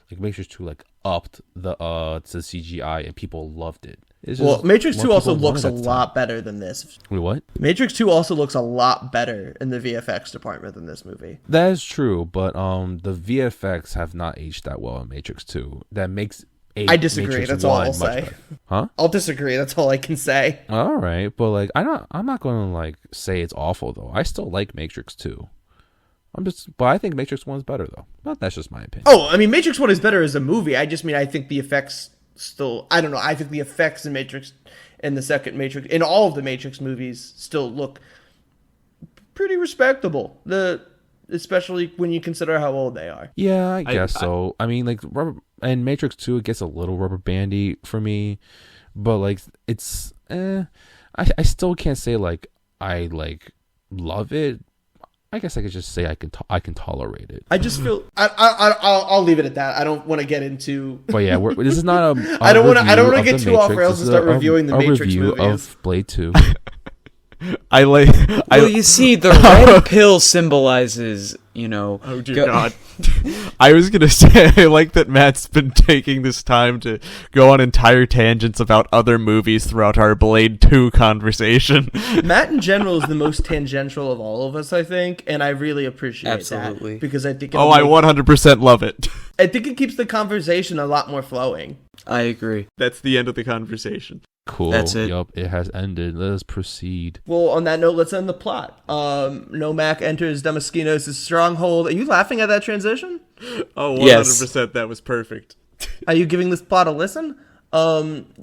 [SPEAKER 3] Like Matrix 2 like upped the CGI and people loved it.
[SPEAKER 1] Well, Matrix 2 also looks a lot better than this.
[SPEAKER 3] Wait, what?
[SPEAKER 1] Matrix 2 also looks a lot better in the VFX department than this movie.
[SPEAKER 3] That is true, but the VFX have not aged that well in Matrix 2. That makes
[SPEAKER 1] I disagree.
[SPEAKER 3] Matrix
[SPEAKER 1] that's all
[SPEAKER 3] 1
[SPEAKER 1] I'll
[SPEAKER 3] much
[SPEAKER 1] say.
[SPEAKER 3] better. Huh?
[SPEAKER 1] I'll disagree. That's all I can say.
[SPEAKER 3] All right, but like I'm not going to like say it's awful though. I still like Matrix 2. But I think Matrix 1 is better though. But that's just my opinion.
[SPEAKER 1] Oh, I mean, Matrix 1 is better as a movie. I just mean I think the effects still. I don't know. I think the effects in Matrix and the second Matrix, in all of the Matrix movies, still look pretty respectable. Especially when you consider how old they are.
[SPEAKER 3] Yeah, I guess so. I mean, like and Matrix 2, it gets a little rubber bandy for me, but like it's I still can't say like I like love it. I guess I could just say I can tolerate it.
[SPEAKER 1] I just feel I'll leave it at that. I don't want to get into.
[SPEAKER 3] But yeah, this is not a
[SPEAKER 1] I don't want to get too off rails and start reviewing the Matrix
[SPEAKER 3] review
[SPEAKER 1] movies.
[SPEAKER 3] of Blade 2.
[SPEAKER 2] Well, you see, the red pill symbolizes,
[SPEAKER 4] Oh dear God. I was gonna say, I like that Matt's been taking this time to go on entire tangents about other movies throughout our Blade 2 conversation.
[SPEAKER 1] Matt in general is the most tangential of all of us, I think, and I really appreciate that. Because I think
[SPEAKER 4] I 100% love it.
[SPEAKER 1] I think it keeps the conversation a lot more flowing.
[SPEAKER 2] I agree.
[SPEAKER 4] That's the end of the conversation.
[SPEAKER 3] Cool.
[SPEAKER 2] That's it.
[SPEAKER 3] Yup, it has ended. Let us proceed.
[SPEAKER 1] Well, on that note, let's end the plot. Nomak enters Damaskinos' stronghold. Are you laughing at that transition?
[SPEAKER 4] Oh, 100%.
[SPEAKER 2] Yes.
[SPEAKER 4] That was perfect.
[SPEAKER 1] Are you giving this plot a listen?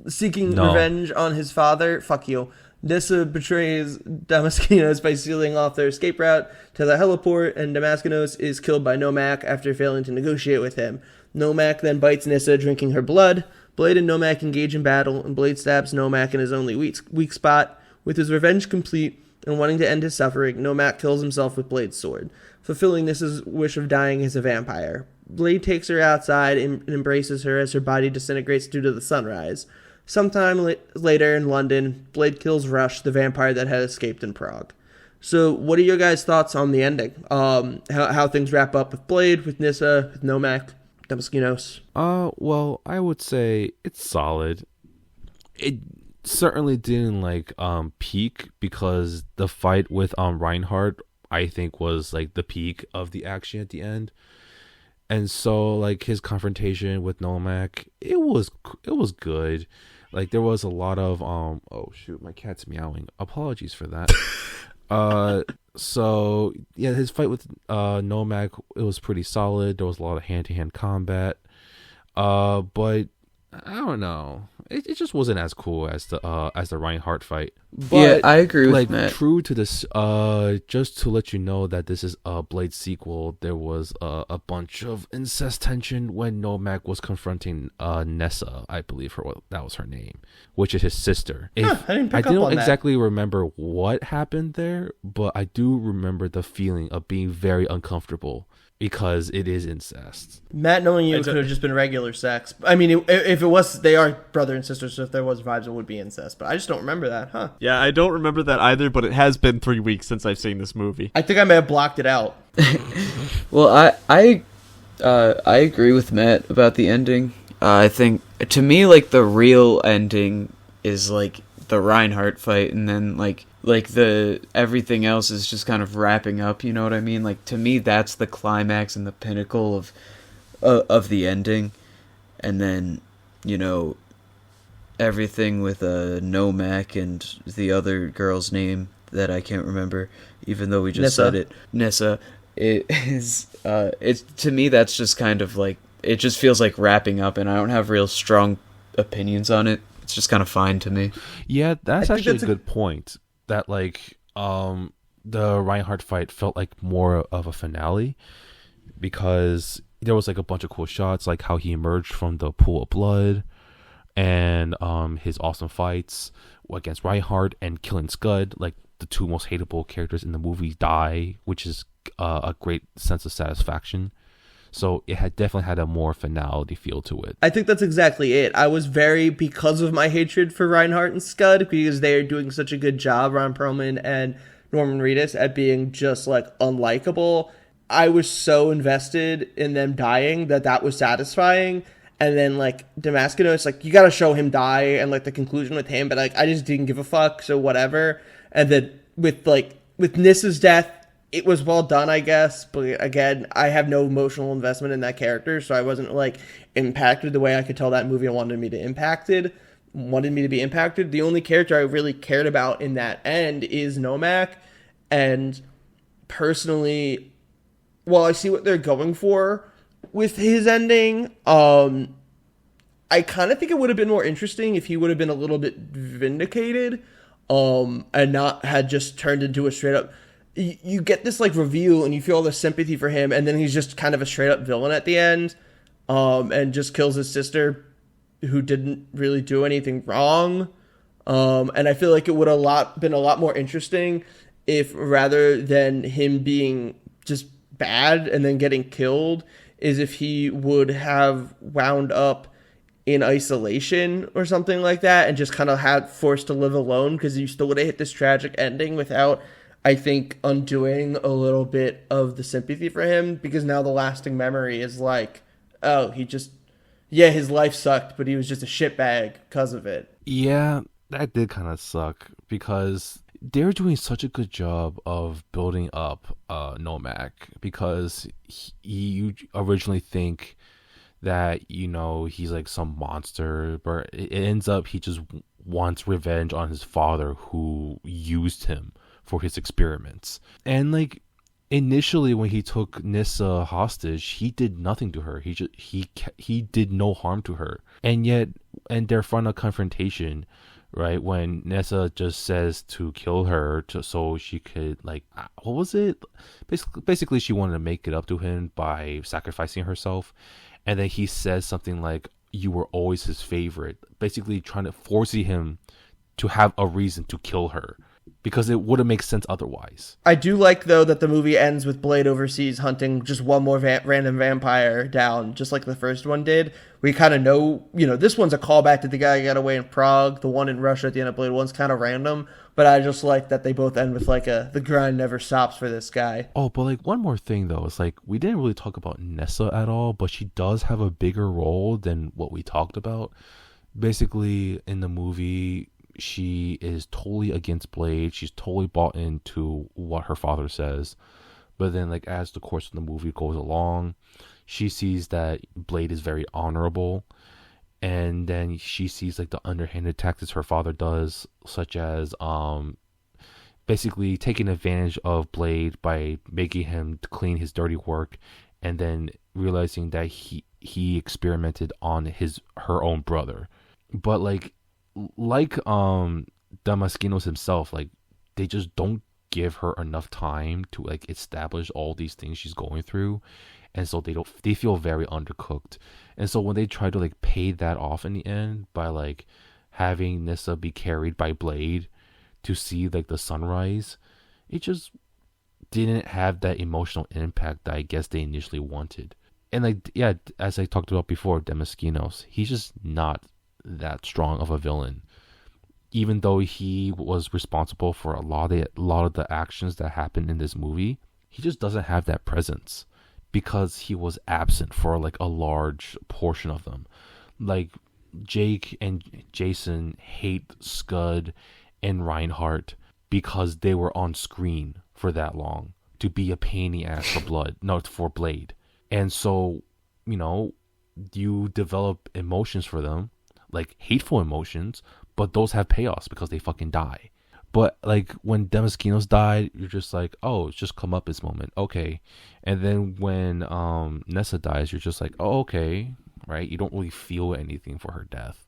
[SPEAKER 1] Seeking revenge on his father. Fuck you. Nissa betrays Damaskinos by sealing off their escape route to the heliport, and Damaskinos is killed by Nomak after failing to negotiate with him. Nomak then bites Nissa, drinking her blood. Blade and Nomak engage in battle, and Blade stabs Nomak in his only weak spot. With his revenge complete and wanting to end his suffering, Nomak kills himself with Blade's sword, fulfilling Nissa's wish of dying as a vampire. Blade takes her outside and embraces her as her body disintegrates due to the sunrise. Sometime later in London, Blade kills Rush, the vampire that had escaped in Prague. So what are your guys' thoughts on the ending? How things wrap up with Blade, with Nissa, with Nomak? Damaskinos.
[SPEAKER 3] Well, I would say it's solid. It certainly didn't like peak, because the fight with Reinhardt, I think was like the peak of the action at the end. And so like his confrontation with Nomak, it was good. Like there was a lot of oh shoot, my cat's meowing. Apologies for that. So yeah, his fight with Nomak, it was pretty solid. There was a lot of hand-to-hand combat. But I don't know. It just wasn't as cool as the Reinhardt fight. But,
[SPEAKER 2] yeah, I agree with
[SPEAKER 3] like,
[SPEAKER 2] Matt.
[SPEAKER 3] True to this, just to let you know that this is a Blade sequel, there was a bunch of incest tension when Nomak was confronting Nessa, I believe that was her name, which is his sister.
[SPEAKER 1] I didn't pick
[SPEAKER 3] I
[SPEAKER 1] up
[SPEAKER 3] don't
[SPEAKER 1] on that.
[SPEAKER 3] exactly remember what happened there, but I do remember the feeling of being very uncomfortable because it is incest.
[SPEAKER 1] Matt, knowing you, it could have just been regular sex. I mean, if it was, they are brother and sister, so if there was vibes, it would be incest. But I just don't remember that, huh?
[SPEAKER 4] Yeah, I don't remember that either, but it has been 3 weeks since I've seen this movie.
[SPEAKER 1] I think I may have blocked it out.
[SPEAKER 2] Well, I agree with Matt about the ending. I think, to me, like, the real ending is, like, the Reinhardt fight, and then, like the everything else is just kind of wrapping up, you know what I mean? Like, to me, that's the climax and the pinnacle of the ending. And then, you know, everything with Nomak and the other girl's name that I can't remember, even though we just said it, Nessa. It is it's, to me, that's just kind of like, it just feels like wrapping up, and I don't have real strong opinions on it. It's just kind of fine to me.
[SPEAKER 3] Yeah, that's actually
[SPEAKER 1] that's
[SPEAKER 3] a good point. That like the Reinhardt fight felt like more of a finale because there was like a bunch of cool shots, like how he emerged from the pool of blood, and his awesome fights against Reinhardt and killing Scud, like the two most hateable characters in the movie, die, which is a great sense of satisfaction. So it had definitely had a more finality feel to it.
[SPEAKER 1] I think that's exactly it. I was because of my hatred for Reinhardt and Scud, because they are doing such a good job, Ron Perlman and Norman Reedus, at being just like unlikable. I was so invested in them dying that was satisfying. And then like Damascus, like, you got to show him die, and like the conclusion with him, but like I just didn't give a fuck, so whatever. And then with Nissa's death, it was well done, I guess, but again, I have no emotional investment in that character, so I wasn't like impacted the way I could tell that movie wanted me to be impacted. The only character I really cared about in that end is Nomak, and personally, while I see what they're going for with his ending, I kind of think it would have been more interesting if he would have been a little bit vindicated, and not had just turned into a straight up. You get this like reveal and you feel all the sympathy for him, and then he's just kind of a straight up villain at the end, and just kills his sister, who didn't really do anything wrong. And I feel like it would have been a lot more interesting if, rather than him being just bad and then getting killed, is if he would have wound up in isolation or something like that, and just kind of had forced to live alone, because you still would have hit this tragic ending without, I think, undoing a little bit of the sympathy for him, because now the lasting memory is like, oh, his life sucked, but he was just a shitbag because of it.
[SPEAKER 3] Yeah, that did kind of suck, because they're doing such a good job of building up Nomak, because you originally think that, you know, he's like some monster, but it ends up he just wants revenge on his father, who used him for his experiments. And like initially when he took Nissa hostage, he did nothing to her. He did no harm to her. And yet, and their final confrontation, right, when Nissa just says to kill her so she could, like, what was it? Basically she wanted to make it up to him by sacrificing herself. And then he says something like, you were always his favorite, basically trying to force him to have a reason to kill her, because it wouldn't make sense otherwise.
[SPEAKER 1] I do like, though, that the movie ends with Blade overseas hunting just one more random vampire down, just like the first one did. We kind of know, you know, this one's a callback to the guy who got away in Prague. The one in Russia at the end of Blade 1's kind of random, but I just like that they both end with like the grind never stops for this guy.
[SPEAKER 3] Oh, but like one more thing, though, is like we didn't really talk about Nessa at all, but she does have a bigger role than what we talked about. Basically, in the movie, she is totally against Blade. She's totally bought into what her father says. But then, like, as the course of the movie goes along, she sees that Blade is very honorable. And then she sees, like, the underhanded tactics her father does, such as basically taking advantage of Blade by making him clean his dirty work, and then realizing that he experimented on her own brother. But like Damaskinos himself, like, they just don't give her enough time to, like, establish all these things she's going through, and so they feel very undercooked. And so when they try to, like, pay that off in the end by, like, having Nissa be carried by Blade to see, like, the sunrise, it just didn't have that emotional impact that I guess they initially wanted. And, like, yeah, as I talked about before, Damaskinos, he's just not that strong of a villain. Even though he was responsible for a lot of the actions that happened in this movie, he just doesn't have that presence because he was absent for, like, a large portion of them. Like, Jake and Jason hate Scud and Reinhardt because they were on screen for that long to be a pain in the ass for Blade. And so, you know, you develop emotions for them, like hateful emotions, but those have payoffs because they fucking die. But, like, when Damaskinos died, you're just like, oh, it's just come up this moment. Okay. And then when Nessa dies, you're just like, oh, okay. Right? You don't really feel anything for her death.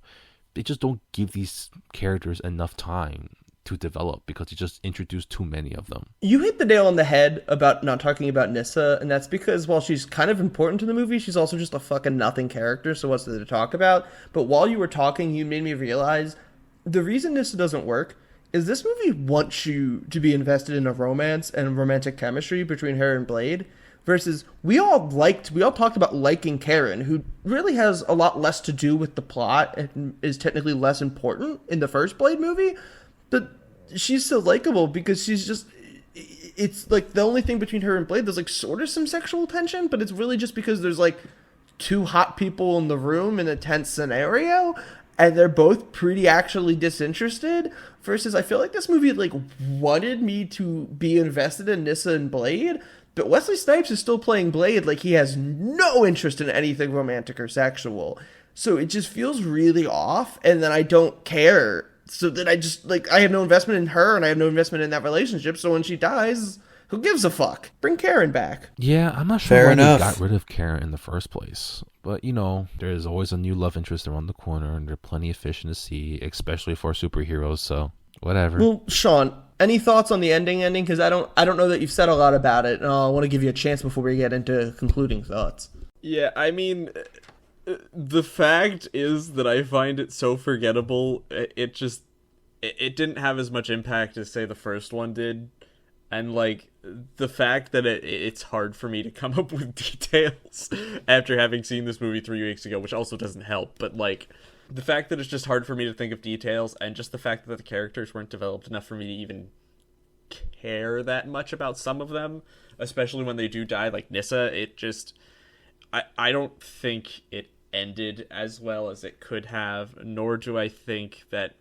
[SPEAKER 3] They just don't give these characters enough time to develop because they just introduced too many of them.
[SPEAKER 1] You hit the nail on the head about not talking about Nissa, and that's because while she's kind of important to the movie, she's also just a fucking nothing character, so what's there to talk about? But while you were talking, you made me realize the reason Nissa doesn't work is this movie wants you to be invested in a romance and romantic chemistry between her and Blade, versus we all talked about liking Karen, who really has a lot less to do with the plot and is technically less important in the first Blade movie, but she's so likable because she's just, it's like the only thing between her and Blade, there's like sort of some sexual tension, but it's really just because there's like two hot people in the room in a tense scenario, and they're both pretty actually disinterested, versus I feel like this movie like wanted me to be invested in Nissa and Blade, but Wesley Snipes is still playing Blade like he has no interest in anything romantic or sexual. So it just feels really off, and then I don't care. So then I just, like, I have no investment in her, and I have no investment in that relationship, so when she dies, who gives a fuck? Bring Karen back.
[SPEAKER 3] Yeah, I'm not sure why they got rid of Karen in the first place. But, you know, there's always a new love interest around the corner, and there are plenty of fish in the sea, especially for superheroes, so whatever.
[SPEAKER 1] Well, Sean, any thoughts on the ending? Because I don't know that you've said a lot about it, and I want to give you a chance before we get into concluding thoughts.
[SPEAKER 4] Yeah, I mean, the fact is that I find it so forgettable. It didn't have as much impact as, say, the first one did. And, like, the fact that it's hard for me to come up with details after having seen this movie 3 weeks ago, which also doesn't help. But, like, the fact that it's just hard for me to think of details, and just the fact that the characters weren't developed enough for me to even care that much about some of them, especially when they do die, like Nissa, it just... I don't think it ended as well as it could have, nor do I think that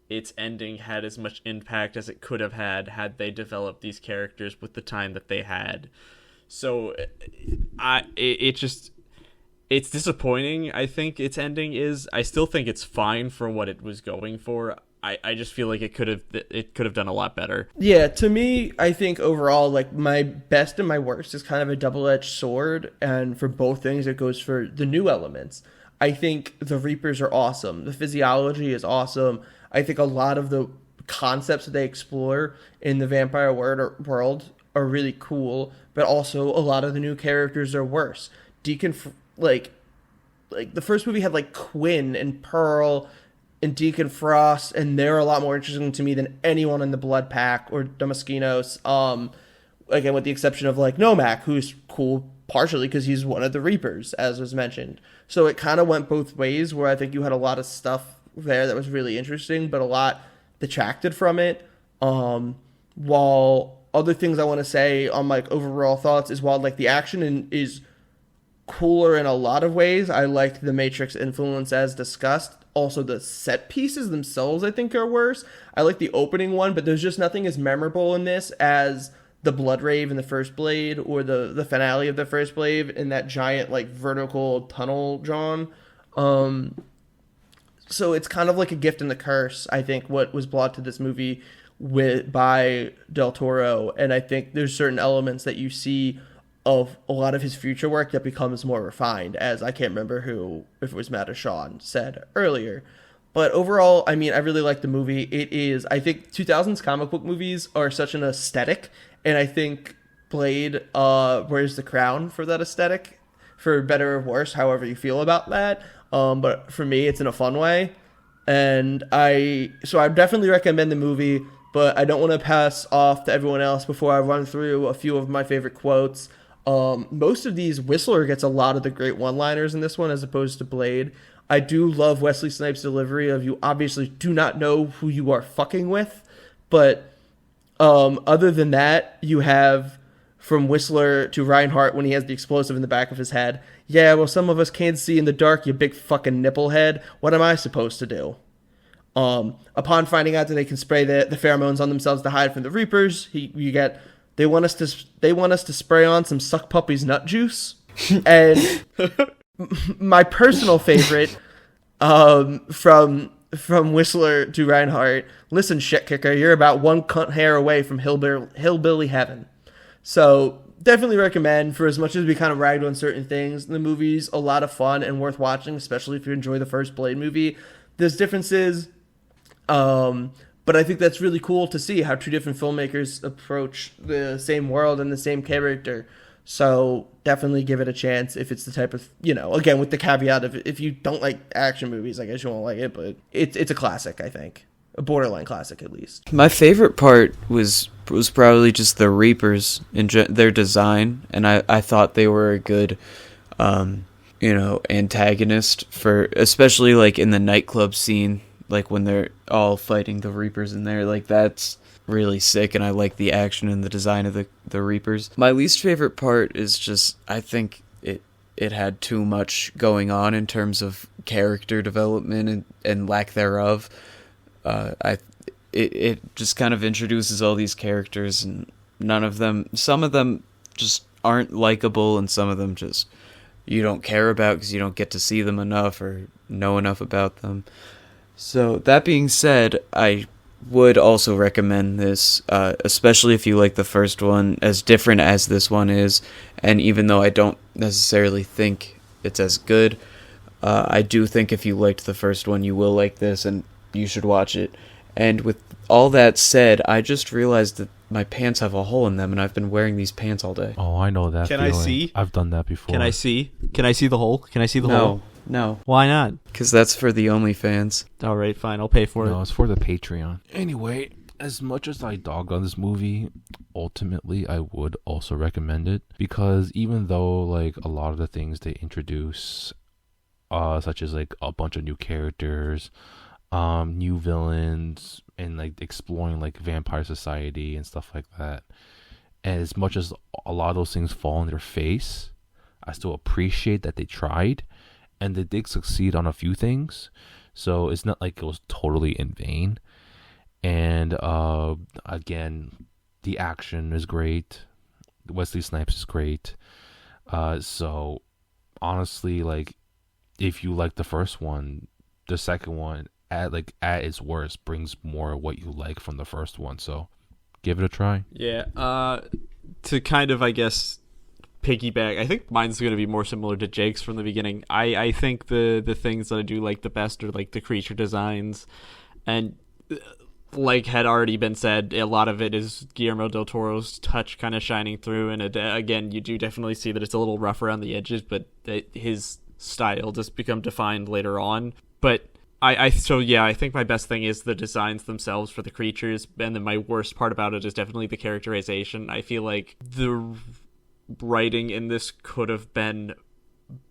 [SPEAKER 4] its ending had as much impact as it could have had they developed these characters with the time that they had. So it's disappointing. I think its ending is. I still think it's fine for what it was going for. I just feel like it could have done a lot better.
[SPEAKER 1] Yeah, to me, I think overall, like, my best and my worst is kind of a double-edged sword, and for both things, it goes for the new elements. I think the Reapers are awesome. The physiology is awesome. I think a lot of the concepts that they explore in the vampire world are really cool, but also a lot of the new characters are worse. Deacon, like the first movie had, like, Quinn and Pearl and Deacon Frost, and they're a lot more interesting to me than anyone in the Blood Pack or Damaskinos. Again, with the exception of, like, Nomak, who's cool partially because he's one of the Reapers, as was mentioned. So it kind of went both ways, where I think you had a lot of stuff there that was really interesting, but a lot detracted from it. While other things I want to say on, like, overall thoughts is, while, like, the action is cooler in a lot of ways, I liked the Matrix influence as discussed. also the set pieces themselves I think are worse. I like the opening one, but there's just nothing as memorable in this as the blood rave in the first Blade, or the finale of the first Blade in that giant like vertical tunnel drawn. So it's kind of like a gift and the curse, I think, what was brought to this movie by Del Toro. And I think there's certain elements that you see of a lot of his future work that becomes more refined, as I can't remember who, if it was Matt or Sean, said earlier. But overall, I mean, I really like the movie. It is, I think 2000s comic book movies are such an aesthetic, and I think Blade wears the crown for that aesthetic, for better or worse, however you feel about that. But for me, it's in a fun way. And I definitely recommend the movie, but I don't want to pass off to everyone else before I run through a few of my favorite quotes. Most of these, Whistler gets a lot of the great one-liners in this one as opposed to Blade. I do love Wesley Snipes' delivery of, you obviously do not know who you are fucking with. But other than that, you have from Whistler to Reinhardt when he has the explosive in the back of his head. Yeah, well, some of us can't see in the dark, you big fucking nipplehead. What am I supposed to do? Upon finding out that they can spray the pheromones on themselves to hide from the Reapers, they want us to spray on some suck puppy's nut juice. And my personal favorite, from Whistler to Reinhardt, listen, shit kicker, you're about one cunt hair away from hillbilly heaven. So definitely recommend. For as much as we kind of ragged on certain things, the movie's a lot of fun and worth watching, especially if you enjoy the first Blade movie. There's differences, but I think that's really cool to see how two different filmmakers approach the same world and the same character. So definitely give it a chance if it's the type of, again, with the caveat of if you don't like action movies, I guess you won't like it, but it's a classic, I think. A borderline classic, at least.
[SPEAKER 2] My favorite part was probably just the Reapers and their design, and I thought they were a good, antagonist for, especially like in the nightclub scene, like when they're all fighting the Reapers in there, like that's really sick, and I like the action and the design of the Reapers. My least favorite part is just, I think it had too much going on in terms of character development and lack thereof. It just kind of introduces all these characters, and some of them just aren't likable, and some of them just you don't care about because you don't get to see them enough or know enough about them. So that being said, I would also recommend this, especially if you like the first one, as different as this one is, and even though I don't necessarily think it's as good, I do think if you liked the first one, you will like this, and you should watch it. And with all that said, I just realized that my pants have a hole in them, and I've been wearing these pants all day.
[SPEAKER 3] Oh, I know that feeling.
[SPEAKER 4] I see?
[SPEAKER 3] I've done that before.
[SPEAKER 4] Can I see? Can I see the hole? Can I see the hole?
[SPEAKER 2] No.
[SPEAKER 4] Why not?
[SPEAKER 2] Because that's for the OnlyFans.
[SPEAKER 4] All right, fine. I'll pay for it.
[SPEAKER 3] No, it's for the Patreon. Anyway, as much as I dog on this movie, ultimately I would also recommend it, because even though like a lot of the things they introduce, such as like a bunch of new characters, new villains, and like exploring like vampire society and stuff like that, and as much as a lot of those things fall in their face, I still appreciate that they tried, and they did succeed on a few things. So it's not like it was totally in vain. And again, the action is great. Wesley Snipes is great. So honestly, like, if you like the first one, the second one at its worst brings more of what you like from the first one. So give it a try.
[SPEAKER 4] Yeah. To kind of, I guess, piggyback, I think mine's going to be more similar to Jake's from the beginning. I think the things that I do like the best are like the creature designs, and like had already been said, a lot of it is Guillermo Del Toro's touch kind of shining through, and again, you do definitely see that it's a little rough around the edges, but his style just become defined later on. But I think my best thing is the designs themselves for the creatures, and then my worst part about it is definitely the characterization. I feel like the writing in this could have been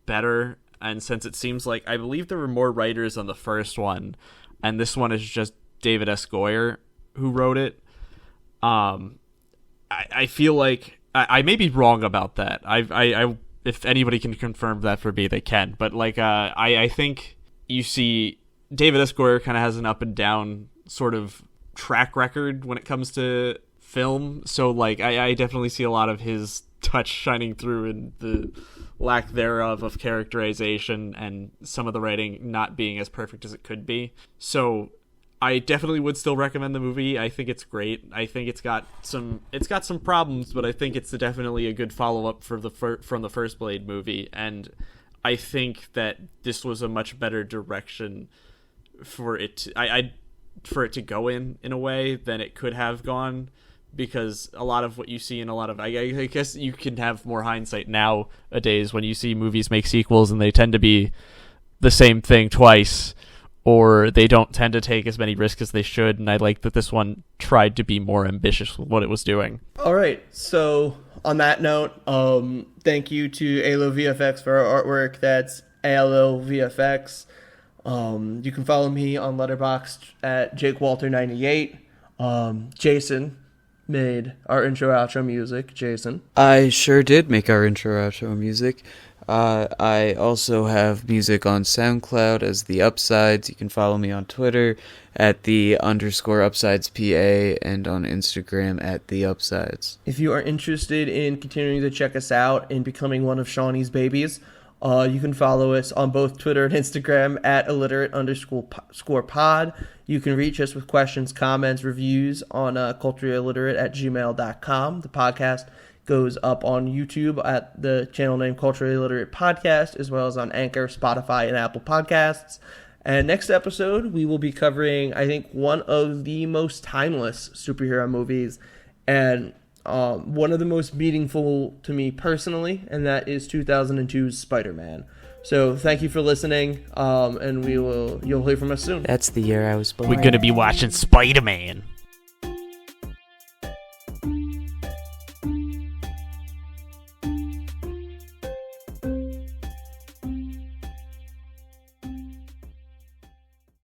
[SPEAKER 4] better, and since it seems like, I believe there were more writers on the first one, and this one is just David S. Goyer who wrote it. I feel like I may be wrong about that. I if anybody can confirm that for me, they can. But like I think you see David S. Goyer kind of has an up and down sort of track record when it comes to film. So, like, I definitely see a lot of his touch shining through in the lack thereof of characterization and some of the writing not being as perfect as it could be. So I definitely would still recommend the movie. I think it's great. I think it's got some problems, but I think it's definitely a good follow-up from the first Blade movie. And I think that this was a much better direction for it to go in a way than it could have gone, because a lot of what you see in a lot of, I guess you can have more hindsight nowadays when you see movies make sequels and they tend to be the same thing twice, or they don't tend to take as many risks as they should, and I like that this one tried to be more ambitious with what it was doing.
[SPEAKER 1] All right, so on that note, thank you to ALO VFX for our artwork. That's ALO VFX. You can follow me on Letterboxd at JakeWalter98. Jason made our intro outro music. Jason.
[SPEAKER 2] I sure did make our intro outro music. I also have music on SoundCloud as The Upsides. You can follow me on Twitter at @the_UpsidesPA and on Instagram at The Upsides.
[SPEAKER 1] If you are interested in continuing to check us out and becoming one of Shawnee's babies, you can follow us on both Twitter and Instagram at illiterate_pod. You can reach us with questions, comments, reviews on culturalilliterate@gmail.com. The podcast goes up on YouTube at the channel name Culturally Illiterate Podcast, as well as on Anchor, Spotify, and Apple Podcasts. And next episode, we will be covering, I think, one of the most timeless superhero movies, and one of the most meaningful to me personally, and that is 2002's Spider-Man. So thank you for listening, and you'll hear from us soon.
[SPEAKER 2] That's the year I was born.
[SPEAKER 4] We're going to be watching Spider-Man.